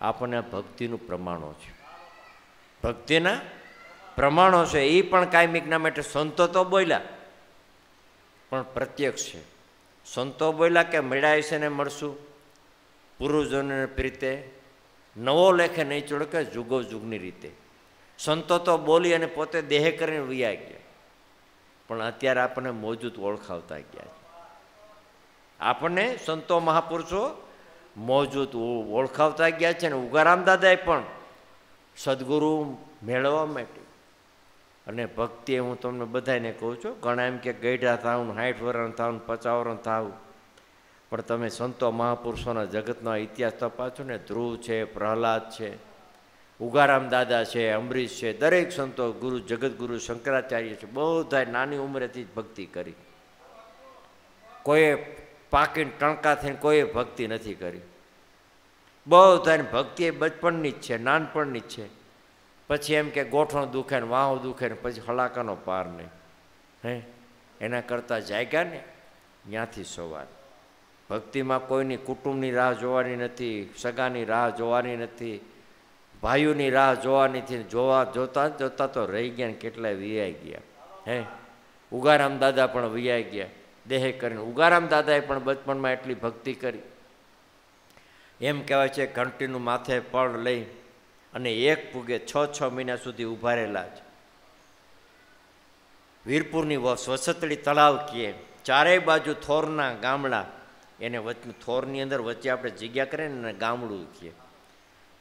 આપણને ભક્તિનું પ્રમાણો છે. ભક્તિના પ્રમાણો છે. એ પણ કાયમિકના માટે સંતો તો બોલ્યા પણ પ્રત્યક્ષ છે. સંતો બોલ્યા કે મળ્યા છે ને મળશું પૂર્વજોને પ્રીતે નવો લેખે નહીં ચડકે જુગો જુગની રીતે. સંતો તો બોલી અને પોતે દેહ કરીને વૈયા ગયા પણ અત્યારે આપણને મોજૂદ ઓળખાવતા ગયા છે. આપણને સંતો મહાપુરુષો મોજૂદ ઓળખાવતા ગયા છે. ને ઉગારામ દાદાએ પણ સદગુરુ મેળવવા માટે અને ભક્તિ હું તમને બધાને કહું છું. ઘણા એમ કે ગઈઢા થાવ, 60 વર્ષ થાવ, 50 વર્ષ થાવ, પણ તમે સંતો મહાપુરુષોના જગતનો ઇતિહાસ તપાસો ને, ધ્રુવ છે, પ્રહલાદ છે, ઉગારામ દાદા છે, અંબરીશ છે, દરેક સંતો ગુરુ જગતગુરુ શંકરાચાર્ય છે, બધા નાની ઉંમરેથી જ ભક્તિ કરી. કોઈએ પાકીને ટણકા થઈને કોઈએ ભક્તિ નથી કરી. બધાને ભક્તિ એ બચપણની જ છે, નાનપણની જ છે. પછી એમ કે ગોઠણ દુખે ને વાહ દુખે ને પછી હલાકાનો પાર નહીં. એના કરતાં જાગ્યા ને ત્યાંથી સવાર. ભક્તિમાં કોઈની કુટુંબની રાહ જોવાની નથી, સગાની રાહ જોવાની નથી, ભાઈઓની રાહ જોવાની નથી. જોતા તો રહી ગયા ને કેટલાય વિયાઈ ગયા. ઉગારામ દાદા પણ વિયાઈ ગયા દેહ કરીને. ઉગારામ દાદાએ પણ બચપણમાં એટલી ભક્તિ કરી. એમ કહેવાય છે ઘંટીનું માથે પડ લઈ અને એક પૂગે 6 મહિના સુધી ઊભા રહેલા છે. વીરપુરની સ્વસતડી તળાવ કીએ, ચારેય બાજુ થોરના ગામડા એને વચ્ચે થોરની અંદર વચ્ચે આપણે જગ્યા કરીએ ને ગામડું કહીએ.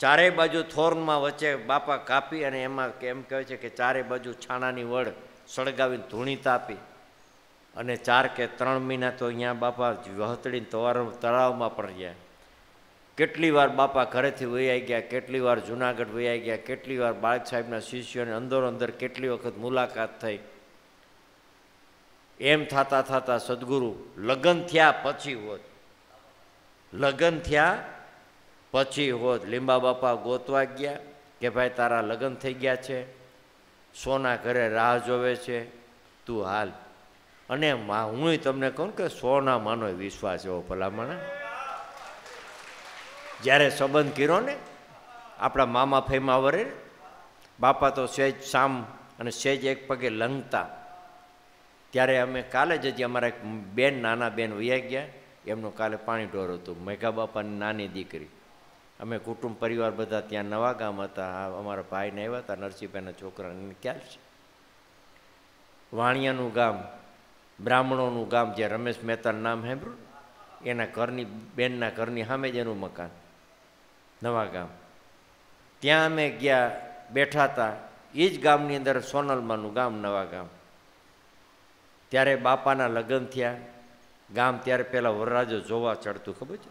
ચારેય બાજુ થોરમાં વચ્ચે બાપા કાપી અને એમાં એમ કહે છે કે ચારે બાજુ છાણાની વડ સળગાવીને ધૂણી તાપી અને 4 કે 3 મહિના તો અહીંયા બાપા વહતડીને તળાવમાં પણ રહ્યા. કેટલી વાર બાપા ઘરેથી વૈયા ગયા, કેટલી વાર જુનાગઢ વૈયા ગયા, કેટલી વાર બાળક સાહેબના શિષ્યોને અંદર કેટલી વખત મુલાકાત થઈ. એમ થતાં થતાં સદગુરુ લગ્ન થયા પછી હોત લીંબા બાપા ગોતવા ગયા કે ભાઈ તારા લગ્ન થઈ ગયા છે, સોના ઘરે રાહ જોવે છે, તું હાલ. અને હું તમને કહું કે સોના માનો વિશ્વાસ એવો ભલામણ. જ્યારે સંબંધ કર્યો ને આપણા મામા ફઈમાં વરે બાપા તો સહેજ શામ અને સહેજ એક પગે લંઘતા, ત્યારે અમે કાલે જ હજી અમારા એક બેન નાના બેન વૈયા ગયા, એમનું કાલે પાણી ઢોર હતું, મેઘા બાપાની નાની દીકરી. અમે કુટુંબ પરિવાર બધા ત્યાં નવા ગામ હતા, અમારા ભાઈને આવ્યા હતા, નરસિંહભાઈના છોકરાને ખ્યાલ છે. વાણિયાનું ગામ, બ્રાહ્મણોનું ગામ, જે રમેશ મહેતાનું નામ સાંભળ્યું, એના ઘરની બેનના ઘરની સામે જ એનું મકાન, નવા ગામ. ત્યાં અમે ગયા, બેઠા હતા. એ જ ગામની અંદર સોનલમાનું ગામ, નવા ગામ. ત્યારે બાપાના લગ્ન થયા. ગામ ત્યારે પહેલાં વરરાજો જોવા ચડતું, ખબર છે?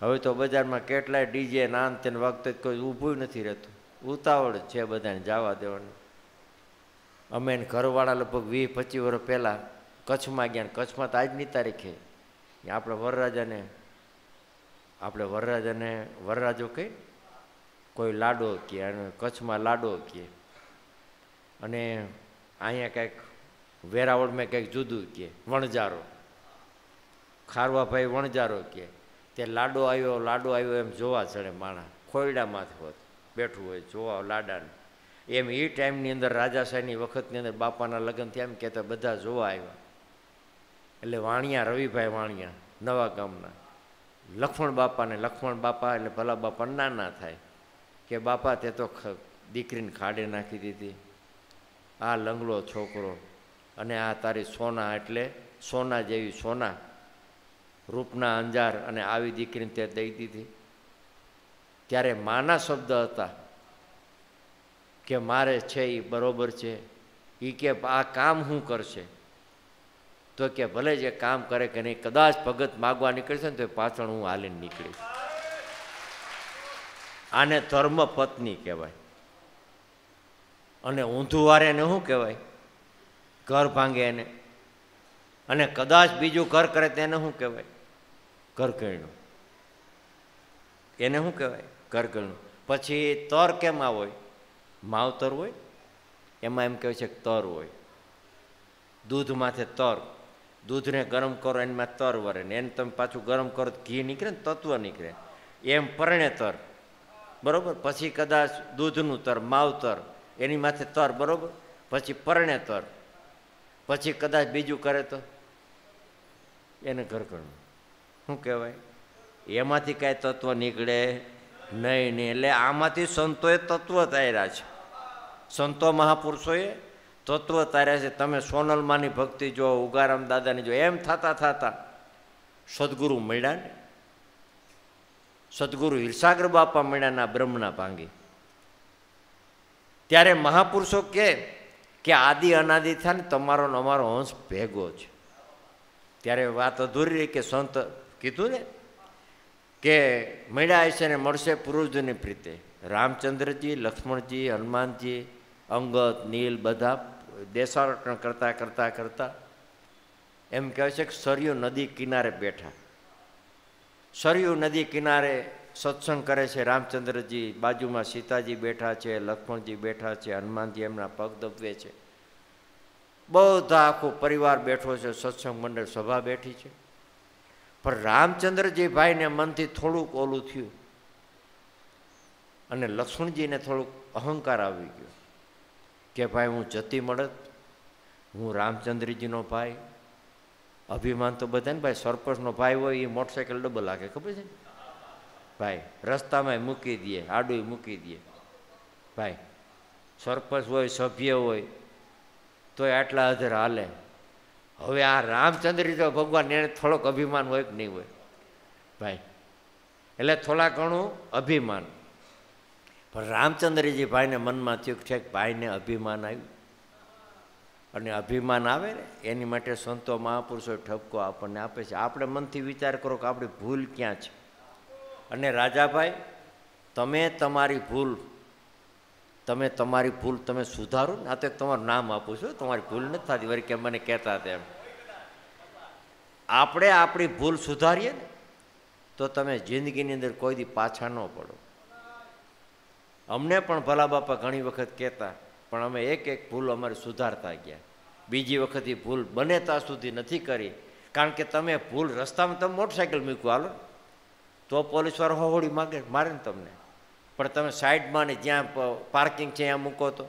હવે તો બજારમાં કેટલાય ડીજે નાન તેને વખતે કોઈ ઊભું નથી રહેતું, ઉતાવળ છે બધાને જવા દેવાનું. અમે ઘરવાળા લગભગ 20-25 વર્ષ પહેલાં કચ્છમાં ગયા. કચ્છમાં તો આજની તારીખે આપણે વરરાજો કહે, કોઈ લાડો કહે, અને કચ્છમાં લાડો કહે, અને અહીંયા કંઈક વેરાવળમાં કંઈક જુદું કહે, વણજારો. ખારવાભાઈ વણજારો કહે. તે લાડો આવ્યો એમ જોવા ચડે માણા, ખોયડામાંથી હોત બેઠું હોય જોવા લાડાને. એમ એ ટાઈમની અંદર રાજાશાહીની વખતની અંદર બાપાના લગ્ન થયા એમ કહેતા બધા જોવા આવ્યા. એટલે વાણિયા, રવિભાઈ વાણિયા નવા ગામના, લક્ષ્મણ બાપા એટલે ભલા બાપા નાના થાય કે બાપા તે તો દીકરીને ખાડે નાખી દીધી, આ લંગડો છોકરો, અને આ તારી સોના એટલે સોના જેવી સોના, રૂપના અંજાર, અને આવી દીકરીને તે દઈ દીધી. ત્યારે માના શબ્દ હતા કે મારે છે એ બરોબર છે. એ કે આ કામ શું કરશે? તો કે ભલે જે કામ કરે કે નહીં, કદાચ ભગત માગવા નીકળશે ને તો પાછળ હું હાલીને નીકળીશ. આને ધર્મ પત્ની કહેવાય. અને ઊંધું વારે એને શું કહેવાય? ઘર ભાંગે એને. અને કદાચ બીજું ઘર કરે તેને શું કહેવાય? ઘરકરણું. એને શું કહેવાય? ઘરકરણું. પછી તર કેમાં હોય? માવતર હોય, એમાં એમ કહેવાય છે કે તર હોય. દૂધ માથે તર, દૂધને ગરમ કરો એમાં તર વરે ને, એને તમે પાછું ગરમ કરો તો ઘી નીકળે ને, તત્વ નીકળે. એમ પરણે તર, બરાબર. પછી કદાચ દૂધનું તર, માવતર, એની માથે તર, બરાબર. પછી પરણે તર, પછી કદાચ બીજું કરે તો એને ઘરકરણું. શું કહેવાય? એમાંથી કાંઈ તત્વ નીકળે નહીં. એટલે આમાંથી સંતોએ તત્વ તાર્યા છે, સંતો મહાપુરુષોએ તત્વ તાર્યા છે. તમે સોનલમાની ભક્તિ જો, ઉગારામ દાદાની જો, એમ થતા સદગુરુ મળ્યા ને, સદગુરુ હિરસાગર બાપા મળ્યા ના બ્રહ્મના ભાંગી. ત્યારે મહાપુરુષો કે આદિ અનાદિ થાય ને તમારો ને અમારો હંસ ભેગો છે. ત્યારે વાત અધૂરી રહી કે સંત કીધું ને કે મળ્યા હશે ને મળશે પુરુષની પ્રીતે. રામચંદ્રજી, લક્ષ્મણજી, હનુમાનજી, અંગદ, નીલ બધા દેશાટન કરતા એમ કહે છે કે સરયુ નદી કિનારે બેઠા. સરયુ નદી કિનારે સત્સંગ કરે છે રામચંદ્રજી, બાજુમાં સીતાજી બેઠા છે, લક્ષ્મણજી બેઠા છે, હનુમાનજી એમના પગ દબવે છે, બધા આખો પરિવાર બેઠો છે, સત્સંગ મંડળ સભા બેઠી છે. પણ રામચંદ્રજી ભાઈને મનથી થોડુંક ઓલું થયું અને લક્ષ્મણજીને થોડુંક અહંકાર આવી ગયો કે ભાઈ હું જતી મળત, હું રામચંદ્રજીનો ભાઈ. અભિમાન તો બધાને ભાઈ, સરપંચનો ભાઈ હોય એ મોટરસાઇકલ ડબલ લાગે, ખબર છે ભાઈ, રસ્તામાં મૂકી દે, આડું મૂકી દે ભાઈ. સરપંચ હોય, સભ્ય હોય તો આટલા અધર હાલે. હવે આ રામચંદ્રજી તો ભગવાન એને થોડોક અભિમાન હોય કે નહીં હોય ભાઈ, એટલે થોડા ઘણું અભિમાન. પણ રામચંદ્રજી ભાઈને મનમાં થયું છે કે ભાઈને અભિમાન આવ્યું, અને અભિમાન આવે ને એની માટે સંતો મહાપુરુષો ઠપકો આપણને આપે છે. આપણે મનથી વિચાર કરો કે આપણી ભૂલ ક્યાં છે. અને રાજાભાઈ, તમે તમારી ભૂલ તમે સુધારો ને. આ તો એક તમારું નામ આપું છું, તમારી ભૂલ નથી થતી વળી કે મને કહેતા હતા એમ. આપણે આપણી ભૂલ સુધારીએ ને તો તમે જિંદગીની અંદર કોઈ દી પાછા ન પડો. અમને પણ ભલા બાપા ઘણી વખત કહેતા, પણ અમે એક ભૂલ અમારે સુધારતા ગયા. બીજી વખત એ ભૂલ બને ત્યાં સુધી નથી કરી. કારણ કે તમે ભૂલ રસ્તામાં તમે મોટરસાઇકલ મૂકવા હાલો તો પોલીસવાળો હોળી મારે ને તમને. પણ તમે સાઈડમાં ને જ્યાં પાર્કિંગ છે ત્યાં મૂકો તો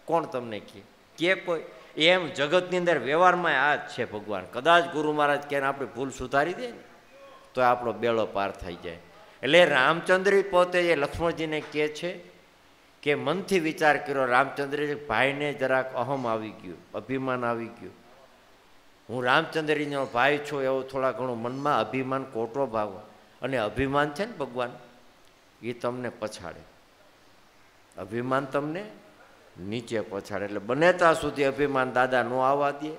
કોણ તમને કે કોઈ? એમ જગતની અંદર વ્યવહારમાં આ જ છે ભગવાન. કદાચ ગુરુ મહારાજ કે આપણી ભૂલ સુધારી દે ને તો આપણો બેડો પાર થઈ જાય. એટલે રામચંદ્ર પોતે એ લક્ષ્મણજીને કહે છે કે મનથી વિચાર કર્યો. રામચંદ્રજી ભાઈને જરાક અહમ આવી ગયું, અભિમાન આવી ગયું. હું રામચંદ્રજીનો ભાઈ છું એવો થોડા ઘણું મનમાં અભિમાન કોટો ભાવ. અને અભિમાન છે ને ભગવાન, એ તમને પછાડે. અભિમાન તમને નીચે પછાડે. એટલે બને ત્યાં સુધી અભિમાન દાદા ન આવવા દે.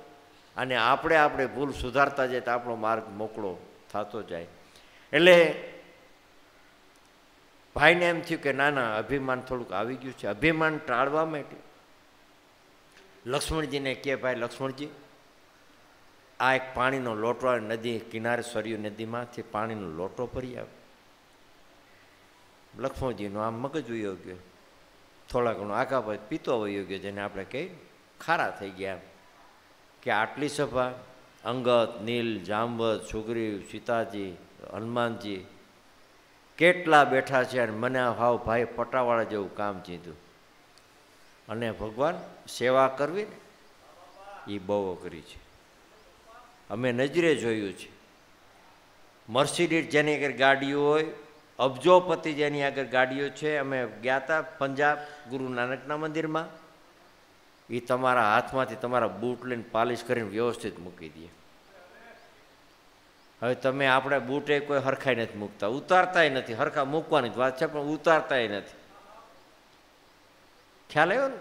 અને આપણે ભૂલ સુધારતા જાય તો આપણો માર્ગ મોકળો થતો જાય. એટલે ભાઈને એમ થયું કે ના અભિમાન થોડુંક આવી ગયું છે. અભિમાન ટાળવા માટે લક્ષ્મણજીને કહે, ભાઈ લક્ષ્મણજી, આ એક પાણીનો લોટો નદી કિનારે સરયુ નદીમાંથી પાણીનો લોટો ભરી આવે. લક્ષ્મણજીનો આમ મગજ વયો ગયો, થોડા ઘણો આખા પછી પીતો વયો ગયો, જેને આપણે કહીએ ખારા થઈ ગયા. કે આટલી સભા અંગદ, નીલ, જાંબત, સુગ્રીવ, સીતાજી, હનુમાનજી કેટલા બેઠા છે, અને મને હાવ ભાઈ પટાવાળા જેવું કામ કીધું. અને ભગવાન સેવા કરવી ને એ બહુ અઘરી છે. અમે નજરે જોયું છે. મર્સિડીઝ જેની આગળ ગાડીઓ હોય, અબજોપતિ જેની આગળ ગાડીઓ છે. અમે ગયા હતા પંજાબ ગુરુ નાનકના મંદિરમાં. એ તમારા હાથમાંથી તમારા બૂટ લઈને પાલિશ કરીને વ્યવસ્થિત મૂકી દે. હવે તમે આપણે બૂટે કોઈ હરખાઈ નથી મૂકતા, ઉતારતાય નથી. હરખા મૂકવાની જ વાત છે પણ ઉતારતાય નથી. ખ્યાલ આવ્યો ને?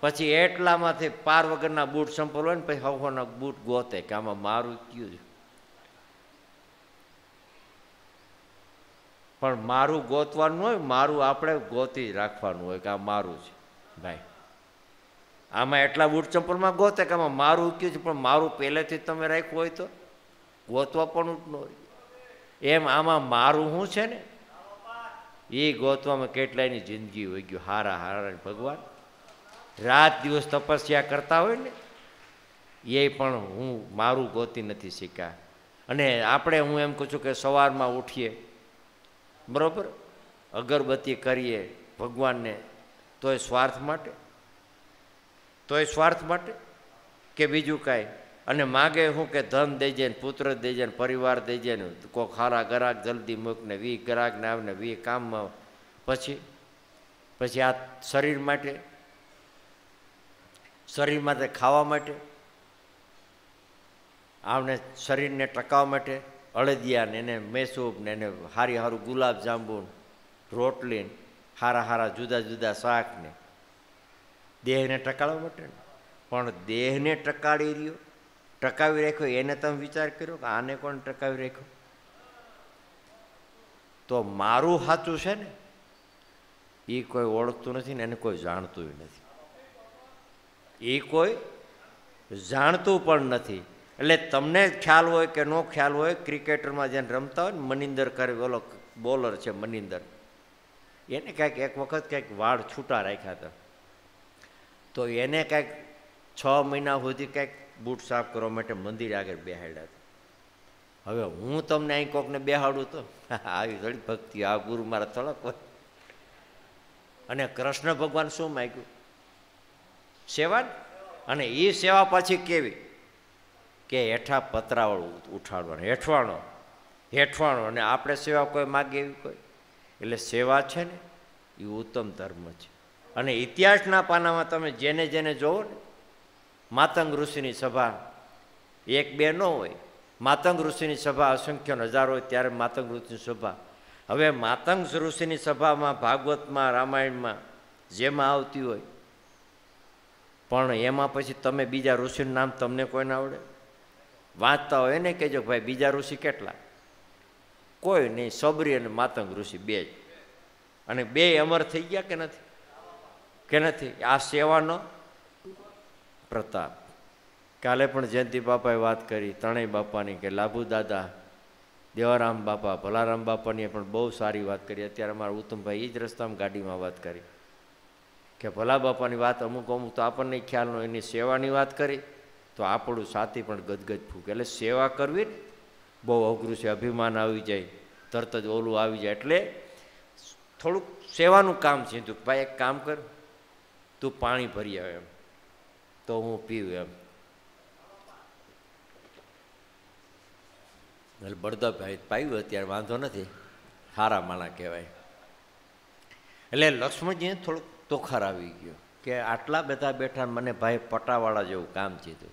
પછી એટલામાંથી પાર વગરના બૂટ સંપલ હોય ને પછી હવના બૂટ ગોતે કે આમાં મારું કયું છે. પણ મારું ગોતવાનું હોય, મારું આપણે ગોતી રાખવાનું હોય કે આ મારું છે ભાઈ. આમાં એટલા બૂટ ચંપલમાં ગોતે કે આમાં મારું કયું છે, પણ મારું પહેલેથી તમે રાખ્યું હોય તો ગોતવા પણ ન હોય. એમ આમાં મારું શું છે ને એ ગોતવામાં કેટલાયની જિંદગી હોય ગયું. હારા ભગવાન રાત દિવસ તપસ્યા કરતા હોય ને એ પણ હું મારું ગોતી નથી શીખ્યા. અને આપણે હું એમ કહું છું કે સવારમાં ઉઠીએ બરાબર, અગરબત્તી કરીએ ભગવાનને, તોય સ્વાર્થ માટે કે બીજું કાંઈ. અને માગે શું કે ધન દઈ જાય ને, પુત્ર દઈ જાય ને, પરિવાર દઈ જાય ને, કોઈ ખારા ગરાક જલ્દી મૂકને, 20 ગરાકને આવે ને 20 કામમાં. પછી આ શરીર માટે ખાવા માટે, આવને શરીરને ટકાવવા માટે અળદિયા ને એને મેસૂબ ને એને હારું ગુલાબ જાંબુ રોટલી હારા જુદા જુદા શાક ને દેહને ટકાવવા માટે. પણ દેહને ટકાવી રાખ્યો એને તમે વિચાર કર્યો કે આને કોણ ટકાવી રાખ્યો? તો મારું સાચું છે ને એ કોઈ ઓળખતું નથી ને એને કોઈ જાણતું નથી. એ કોઈ જાણતું પણ નથી. એટલે તમને ખ્યાલ હોય કે નો ખ્યાલ હોય, ક્રિકેટરમાં જેને રમતા હોય ને મનિંદર કરે, ઓલો બોલર છે મનિંદર, એને કાંઈક એક વખત કંઈક વાળ છૂટા રાખ્યા હતા. તો એને કાંઈક 6 મહિના સુધી કંઈક બૂટ સાફ કરવા માટે મંદિર આગળ બેહાડ્યા હતા. હવે હું તમને અહીં કોકને બેહાડું તો આવી થોડી ભક્તિ, આ ગુરુ મારા થોડાક હોય. અને કૃષ્ણ ભગવાન શું માગ્યું? સેવા. અને એ સેવા પાછી કેવી કે હેઠા પતરાવાળું ઉઠાડવાનું, હેઠવાણો. અને આપણે સેવા કોઈ માગે એવી કોઈ? એટલે સેવા છે ને એ ઉત્તમ ધર્મ છે. અને ઇતિહાસના પાનામાં તમે જેને જોવો ને, માતંગ ઋષિની સભા એક બે ન હોય. માતંગ ઋષિની સભા અસંખ્ય હજાર હોય ત્યારે માતંગ ઋષિની સભા. હવે માતંગ ઋષિની સભામાં ભાગવતમાં રામાયણમાં જેમાં આવતી હોય, પણ એમાં પછી તમે બીજા ઋષિનું નામ તમને કોઈને આવડે? વાંચતા હોય એને કહેજો ભાઈ બીજા ઋષિ કેટલા? કોઈ નહીં, સબરી અને માતંગ ઋષિ બે જ. અને બે અમર થઈ ગયા કે નથી? કે નથી? આ સેવાનો પ્રતાપ. કાલે પણ જયંતિ બાપાએ વાત કરી ત્રણેય બાપાની, કે લાભુ દાદા, દેવારામ બાપા, ભલારામ બાપાની પણ બહુ સારી વાત કરી. અત્યારે અમારા ઉત્તમભાઈ એ જ રસ્તામાં ગાડીમાં વાત કરી કે ભલા બાપાની વાત અમુક અમુક તો આપણને ખ્યાલ ન, એની સેવાની વાત કરી તો આપણું સાથી પણ ગદગદ ફૂકે. એટલે સેવા કરવી ને બહુ અઘરું છે. અભિમાન આવી જાય, તરત જ ઓલું આવી જાય. એટલે થોડુંક સેવાનું કામ છે. તું ભાઈ એક કામ કર, તું પાણી ભરી આવે એમ તો હું પીવું એમ. એટલે બળદાભાઈ પાયું અત્યારે વાંધો નથી, સારા માણા કહેવાય. એટલે લક્ષ્મણજીને થોડુંક તોખાર આવી ગયો કે આટલા બધા બેઠા મને ભાઈ પટાવાળા જેવું કામ કીધું,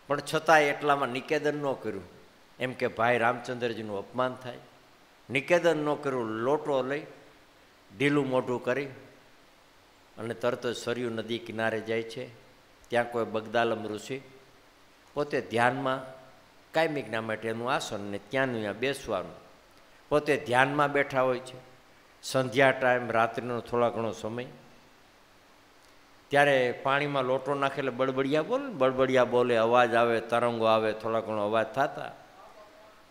પણ છતાંય એટલામાં નિકેદન ન કર્યું. એમ કે ભાઈ રામચંદ્રજીનું અપમાન થાય. નિકેદન ન કર્યું. લોટો લઈ ઢીલું મોઢું કરી અને તરત જ સરયુ નદી કિનારે જાય છે. ત્યાં કોઈ બગદાલમ ઋષિ પોતે ધ્યાનમાં, કાયમિકના માટે એનું આસન ને ત્યાંનું ત્યાં બેસવાનું, પોતે ધ્યાનમાં બેઠા હોય છે. સંધ્યા ટાઈમ, રાત્રિનો થોડા ઘણો સમય. ત્યારે પાણીમાં લોટો નાખે એટલે બળબડિયા બોલે, બળબડિયા બોલે, અવાજ આવે, તરંગો આવે, થોડા ઘણો અવાજ થતા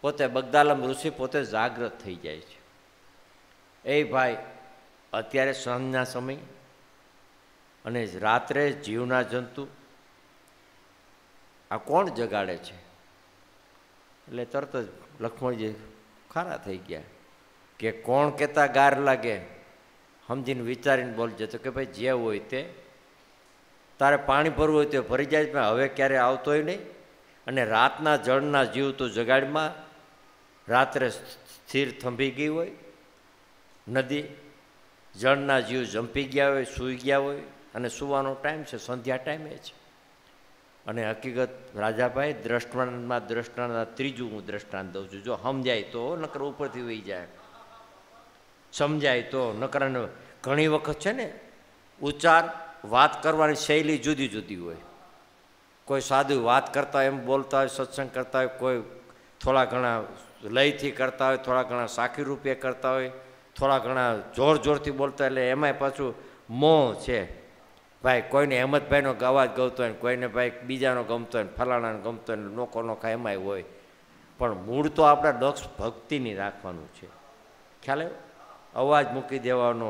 પોતે બગદાલમ ઋષિ પોતે જાગ્રત થઈ જાય છે. એ ભાઈ અત્યારે સાંજના સમય અને રાત્રે જીવના જંતુ આ કોણ જગાડે છે? એટલે તરત જ લક્ષ્મણજી ખારા થઈ ગયા કે કોણ કહેતા ગાર લાગે, સમજીને વિચારીને બોલજે. તો કે ભાઈ જે હોય તે, તારે પાણી ભરવું હોય તો ભરી જાય, પણ હવે ક્યારે આવતો હોય નહીં. અને રાતના જળના જીવ તો જગાડમાં, રાત્રે સ્થિર થંભી ગઈ હોય નદી, જળના જીવ જંપી ગયા હોય, સૂઈ ગયા હોય, અને સૂવાનો ટાઈમ છે, સંધ્યા ટાઈમે છે. અને હકીકત રાજાભાઈ દ્રષ્ટાંતમાં દ્રષ્ટાંત ત્રીજું હું દ્રષ્ટાંત દઉં છું. જો સમજાય તો, નકર ઉપરથી વહી જાય. સમજાય તો, નકર ઘણી વખત છે ને ઉચ્ચાર, વાત કરવાની શૈલી જુદી જુદી હોય. કોઈ સાદું વાત કરતા હોય એમ બોલતા હોય, સત્સંગ કરતા હોય, કોઈ થોડા ઘણા લયથી કરતા હોય, થોડા ઘણા સાખી રૂપે કરતા હોય, થોડા ઘણા જોર જોરથી બોલતા. એટલે એમાંય પાછું મોહ છે. ભાઈ કોઈને હેમતભાઈનો અવાજ ગમતો હોય ને કોઈને ભાઈ બીજાનો ગમતો હોય ને ફલાણાનો ગમતો હોય ને નોકો નોખા એમાંય હોય. પણ મૂળ તો આપણે દક્ષ ભક્તિની રાખવાનું છે. ખ્યાલ આવ્યો? અવાજ મૂકી દેવાનો,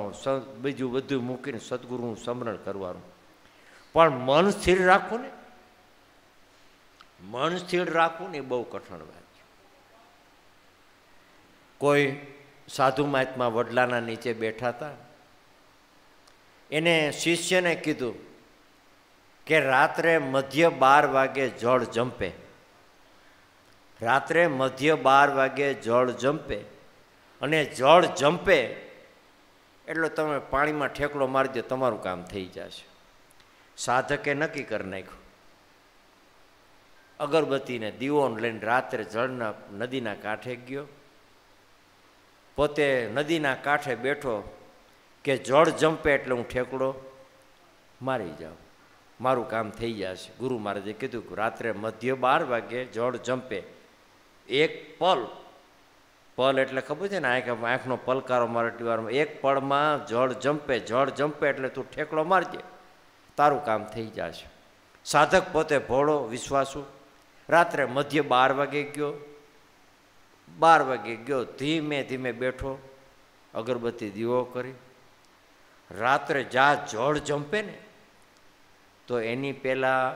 બીજું બધું મૂકીને સદગુરુનું સ્મરણ કરવાનું. પણ મન સ્થિર રાખવું ને, મન સ્થિર રાખવું ને એ બહુ કઠણ વાત છે. કોઈ સાધુ મહાત્મા વડલાના નીચે બેઠા હતા. એને શિષ્યને કીધું કે રાત્રે મધ્ય 12 વાગે જળ જંપે, રાત્રે મધ્ય 12 વાગે જળ જંપે, અને જળ જંપે એટલે તમે પાણીમાં ઠેકડો મારી દો, તમારું કામ થઈ જશે. સાધકે નક્કી કરી નાખ્યું. અગરબત્તીને દીવોને લઈને રાત્રે જળના નદીના કાંઠે ગયો. પોતે નદીના કાંઠે બેઠો કે જળ જંપે એટલે હું ઠેકડો મારી જાઉં, મારું કામ થઈ જશે. ગુરુ મહારાજે કીધું કે રાત્રે મધ્ય 12 વાગે જળ જંપે. એક પલ, પલ એટલે ખબર છે ને, આંખનો પલકારો મારટી વારમાં, એક પળમાં જળ જંપે, જળ જંપે એટલે તું ઠેકડો મારજે, તારું કામ થઈ જશે. સાધક પોતે ભોળો વિશ્વાસુ રાત્રે મધ્ય 12 વાગે ગયો. 12 વાગે ગયો, ધીમે ધીમે બેઠો, અગરબત્તી દીવો કરી. રાત્રે જા જળ જંપે ને તો એની પહેલાં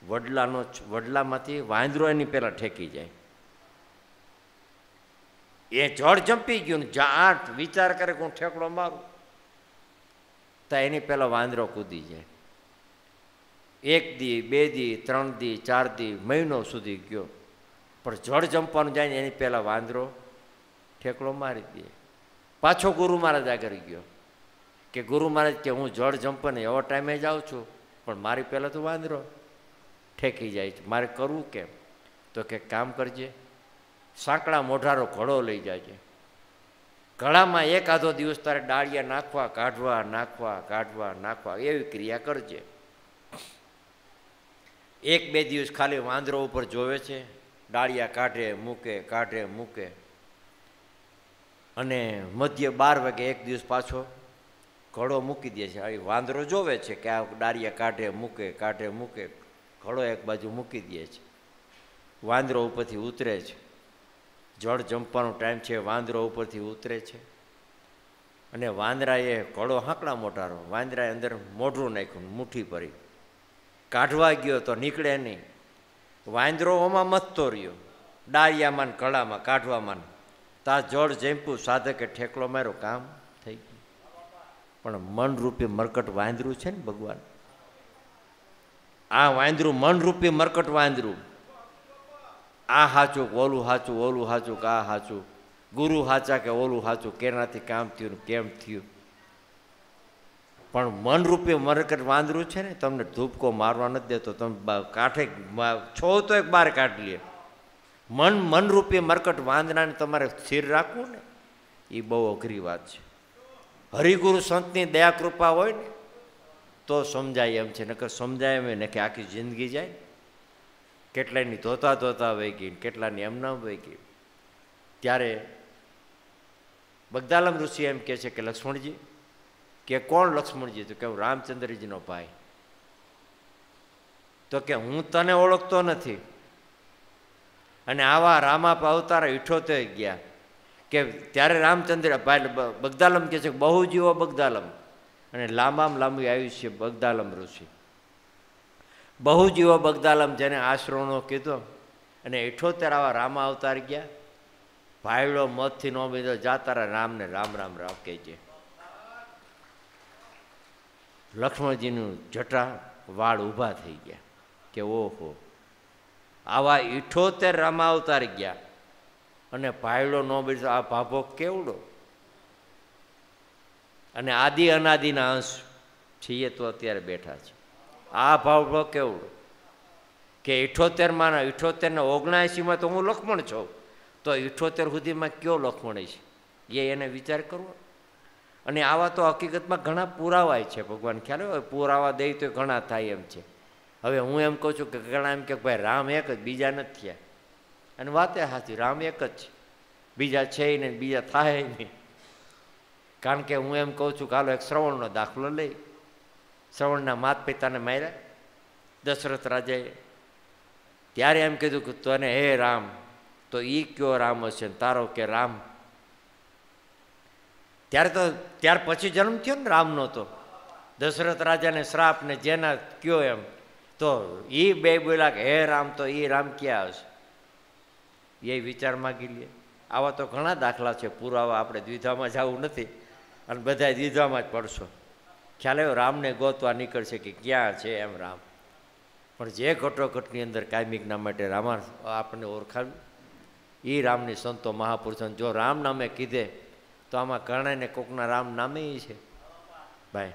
વડલામાંથી વાંદરો એની પહેલાં ઠેકી જાય. એ જળ જંપી ગયું ને જ્યાં વિચાર કરે કે હું ઠેકડો મારું, તો એની પહેલાં વાંદરો કૂદી જાય. 1 દી, 2 દી, 3 દી, 4 દી, મહિનો સુધી ગયો, પણ જળ જંપવાનું જાય ને એની પહેલાં વાંદરો ઠેકડો મારી દે. પાછો ગુરુ મહારાજ આગળ ગયો કે ગુરુ મહારાજ કે હું જળ જંપને એવો ટાઈમે જાઉં છું, પણ મારી પહેલાં તો વાંદરો. ઠેકી જાય છે. મારે કરવું કેમ? તો કે કામ કરજે, સાંકડા મોઢારો ઘડો લઈ જાય. ઘડામાં એકાદો દિવસ તારે ડાળિયા નાખવા કાઢવા નાખવા કાઢવા નાખવા એવી ક્રિયા કરજે. 1-2 દિવસ ખાલી વાંદરો ઉપર જોવે છે, ડાળિયા કાઢે મૂકે અને મધ્ય 12 વાગે એક દિવસ પાછો ઘડો મૂકી દે છે. આવી વાંદરો જોવે છે કે આ ડાળિયા કાઢે મૂકે ઘડો એક બાજુ મૂકી દે છે. વાંદરો ઉપરથી ઉતરે છે, જળ જંપવાનો ટાઈમ છે, વાંદરો ઉપરથી ઉતરે છે અને વાંદરાએ ઘડો હાંકડા મોટારો, વાંદરાએ અંદર મોઢું નાખ્યું, મુઠ્ઠી ભરી કાઢવા ગયો તો નીકળે નહીં. વાંદરો ઓમાં મથતો રહ્યો, ડાળિયામાં ઘડામાં કાઢવામાં. તા જળ જંપ્યું, સાધકે ઠેકલો માર્યો, કામ થઈ ગયું. પણ મનરૂપી મરકટ વાંદરું છે ને ભગવાન, આ વાંદરું મનરૂપી મરકટ વાંદરું, આ હાચું ઓલું હાચું, ઓલું હાચું કે આ હાચું, ગુરુ હાચા કે ઓલું હાચું, કેનાથી કામ થયું ને કેમ થયું. પણ મનરૂપી મરકટ વાંદરું છે ને તમને ધૂપકો મારવા નથી દેતો, તમે કાંઠે છો તો એક બહાર કાઢી લે. મનરૂપી મરકટ વાંદરાને તમારે સ્થિર રાખવું ને એ બહુ અઘરી વાત છે. હરિગુરુ સંતની દયા કૃપા હોય ને તો સમજાય એમ છે, નકર સમજાય એમ ને કે આખી જિંદગી જાય. કેટલાયની ધોતા વહી ગઈ, કેટલાની એમ ન વહી ગઈ. ત્યારે બગદાલમ ઋષિ એમ કહે છે કે લક્ષ્મણજી, કે કોણ લક્ષ્મણજી? તો કે હું રામચંદ્રજીનો ભાઈ. તો કે હું તને ઓળખતો નથી. અને આવા રામાપ અવતારા 78 ગયા કે ત્યારે રામચંદ્ર ભાઈ બગદાલમ કહે છે બહુ જીવો બગદાલમ, અને લાંબામાં લાંબુ આયુષ્ય બગદાલમ ઋષિ. બહુ જીવો બગદાલમ જેને આશરોનો કીધો, અને 78 આવા રામા અવતાર ગયા. ભાઈડો મતથી નો બીધો, જાતારા રામને રામ રામ રામ કહેજે. લક્ષ્મણજીનું જટા વાળ ઊભા થઈ ગયા કે ઓહો, આવા 78 રામા અવતાર ગયા અને ભાઈડો નો બીજો, આ ભાભો કેવડો. અને આદિ અનાદિના અંશ છીએ તો અત્યારે બેઠા છે. આ ભાભો કેવડો કે 78માં 78 ને 79માં તો હું લક્ષ્મણ છું, તો 78 સુધીમાં કયો લક્ષ્મણ છે એને વિચાર કરવો. અને આવા તો હકીકતમાં ઘણા પુરાવા છે, ભગવાન ખ્યાલ હોય પુરાવા દઈ તો ઘણા થાય એમ છે. હવે હું એમ કહું છું કે ઘણા એમ કે ભાઈ રામ એક જ, બીજા નથી થયા. અને વાતે સાચી, રામ એક જ છે, બીજા છે નહીં, બીજા થાય નહીં. કારણ કે હું એમ કહું છું કે હાલો એક શ્રવણનો દાખલો લઈ. શ્રવણના માતા પિતાને માર્યા દશરથ રાજાએ. ત્યારે એમ કીધું કે તને હે રામ, તો એ કયો રામ હશે તારો કે રામ. ત્યારે તો ત્યાર પછી જન્મ થયો ને રામનો. તો દશરથ રાજાને શ્રાપ ને જેના કયો એમ, તો એ બે બોલ્યા કે હે રામ, તો એ રામ ક્યાં હશે? એ વિચાર માગી લે. આવા તો ઘણા દાખલા છે, પુરાવા. આપણે દ્વિધામાં જવું નથી અને બધા દ્વિધામાં જ પડશો. ખ્યાલ આવ્યો? રામને ગોતવા નીકળશે કે ક્યાં છે એમ રામ. પણ જે ઘટોઘટની અંદર કાયમિકના માટે રામા આપણને ઓળખાવ્યું, એ રામની સંતો મહાપુરુષો જો રામ નામે કીધે તો આમાં ઘણાને કોકના રામ નામે છે ભાઈ.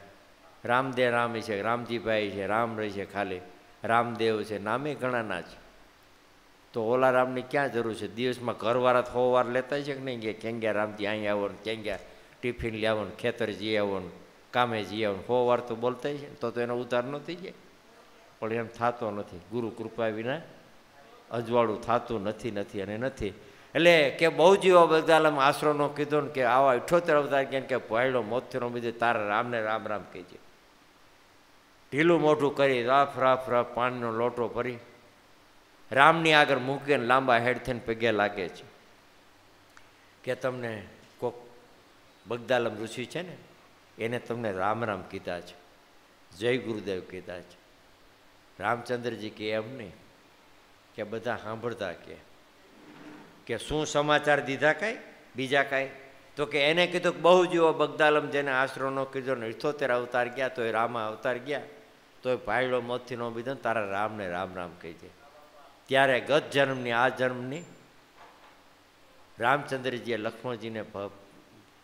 રામદેવ રામ છે, રામજીભાઈ છે, રામ રહી છે, ખાલી રામદેવ છે, નામે ઘણાના છે. તો ઓલા રામની ક્યાં જરૂર છે? દિવસમાં ઘરવાળા 100 વાર લેતા છે કે નહીં કે ક્યાં ગયા રામજી, અહીં આવો ને ક્યાં ગયા ટિફિન લઈ આવો ને ખેતર જઈ આવો ને કામે જઈ આવો ને 100 વાર તો બોલતા છે. તો એનો ઉધાર ન થઈ જાય. પણ એમ થતો નથી. ગુરુ કૃપા વિના અજવાળું થતું નથી અને નથી. એટલે કે બહુ જીવો બગદાલમ આશરોનો કીધો ને કે આવા 78 અવતાર કેમ કે ભાઈડો મોતનો બીજે તારા રામને રામ રામ કહેજે. ઢીલું મોઢું કરી રફ રફ રફ પાણીનો લોટો ભરી રામની આગળ મૂકીને લાંબા હેડ થઈને પગે લાગે છે કે તમને કોક બગદાલમ ઋષિ છે ને એને તમને રામ રામ કીધા છે, જય ગુરુદેવ કીધા છે. રામચંદ્રજી કે એમ નહીં, કે બધા સાંભળતા કે શું સમાચાર દીધા કાંઈ બીજા કાંઈ? તો કે એને કીધું કે બહુ જીવો બગદાલમ જેને આશરો ન કીધો ને 78 અવતાર ગયા, તો એ રામા અવતાર ગયા, તો એ ભાઈડો મોતથી ન બીધો ને તારા રામને રામ રામ કહીજે. ત્યારે ગત જન્મની આ જન્મની રામચંદ્રજીએ લક્ષ્મણજીને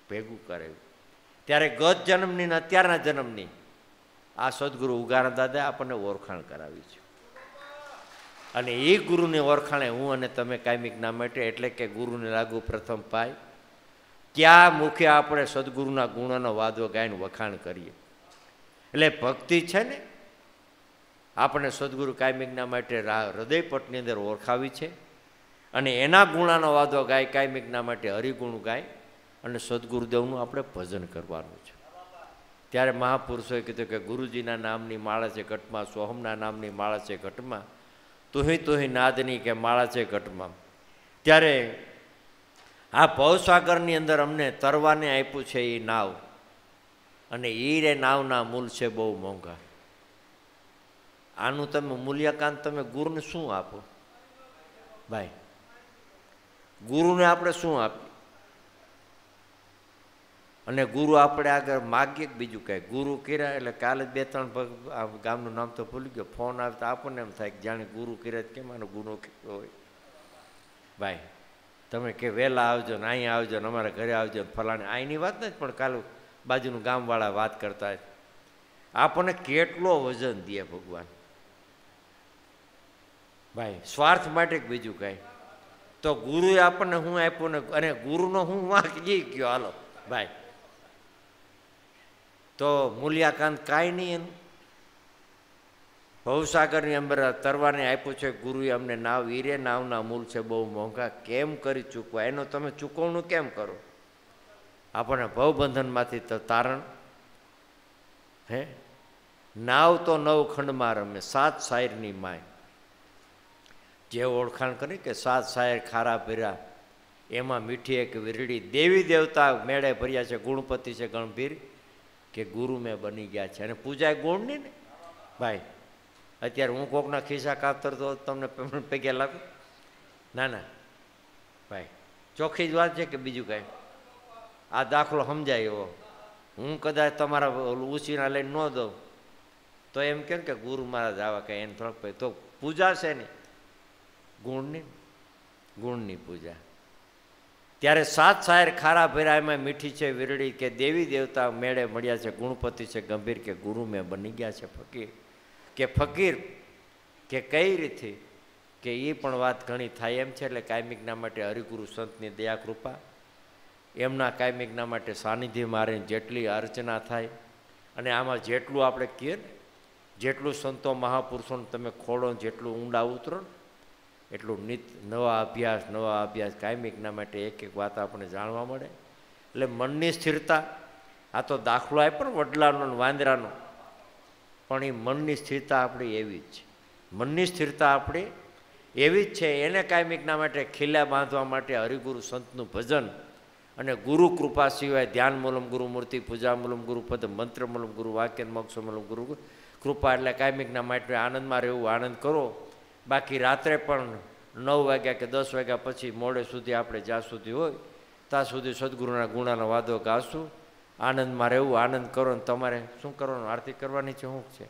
ભેગું કરાવ્યું. ત્યારે ગત જન્મની ને અત્યારના જન્મની આ સદગુરુ ઉગારા દાદા આપણને ઓળખાણ કરાવી છે. અને એ ગુરુની ઓળખાણે હું અને તમે કાયમિકના માટે, એટલે કે ગુરુને લાગુ પ્રથમ પાય. ક્યાં મુખે આપણે સદગુરુના ગુણોનો વાદો ગાઈને વખાણ કરીએ. એટલે ભક્તિ છે ને આપણે સદગુરુ કાયમિકના માટે હૃદયપટની અંદર ઓળખાવી છે, અને એના ગુણાનો વાદો ગાય કાયમિકના માટે હરિગુણ ગાય અને સદગુરુદેવનું આપણે ભજન કરવાનું છે. ત્યારે મહાપુરુષોએ કીધું કે ગુરુજીના નામની માળા છે ઘટમાં, સોહમના નામની માળા છે ઘટમાં, તુહી નાદની કે માળા છે ઘટમાં. ત્યારે આ ભવસાગરની અંદર અમને તરવાને આપ્યું છે એ નાવ, અને એ રે નાવના મૂલ છે બહુ મોંઘા. આનું તમે મૂલ્યાંકન તમે ગુરુને શું આપો ભાઈ? ગુરુને આપણે શું આપીએ? અને ગુરુ આપણે આગળ માગીએ કે બીજું કાંઈ? ગુરુ કર્યા એટલે કાલે 2-3 ગામનું નામ તો ભૂલી ગયો, ફોન આવે તો આપણને એમ થાય કે જાણે ગુરુ કર્યા કેમ આનો ગુનો કર્યો હોય. ભાઈ તમે કે વહેલા આવજો ને અહીંયા આવજો ને અમારા ઘરે આવજો ને ફલાણી, અહીંની વાત નથી, પણ કાલે બાજુનું ગામવાળા વાત કરતા હોય. આપણને કેટલો વજન દે ભગવાન ભાઈ, સ્વાર્થ માટે બીજું કાંઈ? તો ગુરુએ આપણને હું આપ્યું ને, અને ગુરુનો હું વાંક જી ગયો હાલો ભાઈ, તો મૂલ્યાંકન કાંઈ નહીં એનું. ભવસાગરની અંદર તરવાને આપ્યું છે ગુરુએ અમને નાવ, હીરે નાવના મૂલ છે બહુ મોંઘા, કેમ કરી ચૂકવા? એનો તમે ચૂકવણું કેમ કરો? આપણને ભવબંધનમાંથી તો તારણ હે. નાવ તો 9 ખંડમાં રમે, 7 શાયરની માય. જે ઓળખાણ કરી કે 7 શાયર ખારા ભર્યા, એમાં મીઠી એક વીરડી, દેવી દેવતા મેળે ભર્યા છે, ગુણપતિ છે ગણભીર, કે ગુરુ મેં બની ગયા છે. અને પૂજા ગુણની ને ભાઈ. અત્યારે હું કોકના ખિસ્સા કાપતર તો તમને પેમેન્ટ પૈકી લાગુ? ના ના ભાઈ, ચોખ્ખી જ વાત છે કે બીજું કાંઈ? આ દાખલો સમજાય એવો. હું કદાચ તમારા ઉછીના લઈને ન દઉં તો એમ કેમ કે ગુરુ મહારાજ આવા કાંઈ એને થોડાક, તો પૂજા છે ને ગુણની પૂજા. ત્યારે 7 શાયર ખારા ભેરા, એમાં મીઠી છે વીરડી, કે દેવી દેવતા મેળે મળ્યા છે, ગુણપતિ છે ગંભીર, કે ગુરુ મેં બની ગયા છે ફકીર. કે ફકીર કે કઈ રીતે, કે એ પણ વાત ઘણી થાય એમ છે. એટલે કાયમિકના માટે હરિગુરુ સંતની દયા કૃપા, એમના કાયમિકના માટે સાનિધ્ય મારે જેટલી અર્ચના થાય, અને આમાં જેટલું આપણે કહીએ ને, જેટલું સંતો મહાપુરુષોને તમે ખોડો, જેટલું ઊંડા ઉતરો ને, એટલું નવા અભ્યાસ કાયમિકના માટે એક એક વાત આપણને જાણવા મળે. એટલે મનની સ્થિરતા, આ તો દાખલો આપ્યો ને વડલાનો ને વાંદરાનો, પણ એ મનની સ્થિરતા આપણી એવી જ છે. મનની સ્થિરતા આપણી એવી જ છે. એને કાયમિકના માટે ખીલા બાંધવા માટે હરિગુરુ સંતનું ભજન અને ગુરુ કૃપા સિવાય ધ્યાન મૂલમ ગુરુ મૂર્તિ, પૂજા મૂલમ ગુરુ પદ, મંત્ર મૂલમ ગુરુ વાક્ય, મોક્ષ મૂલમ ગુરુ કૃપા. એટલે કાયમિકના માટે આનંદમાં રહેવું, આનંદ કરો. બાકી રાત્રે પણ 9 વાગ્યા કે 10 વાગ્યા પછી મોડે સુધી આપણે જ્યાં સુધી હોય ત્યાં સુધી સદગુરુના ગુણાનો વાદો ગાશું. આનંદમાં રહેવું, આનંદ કરો. ને તમારે શું કરવાનું? આરતી કરવાની છે, શું છે?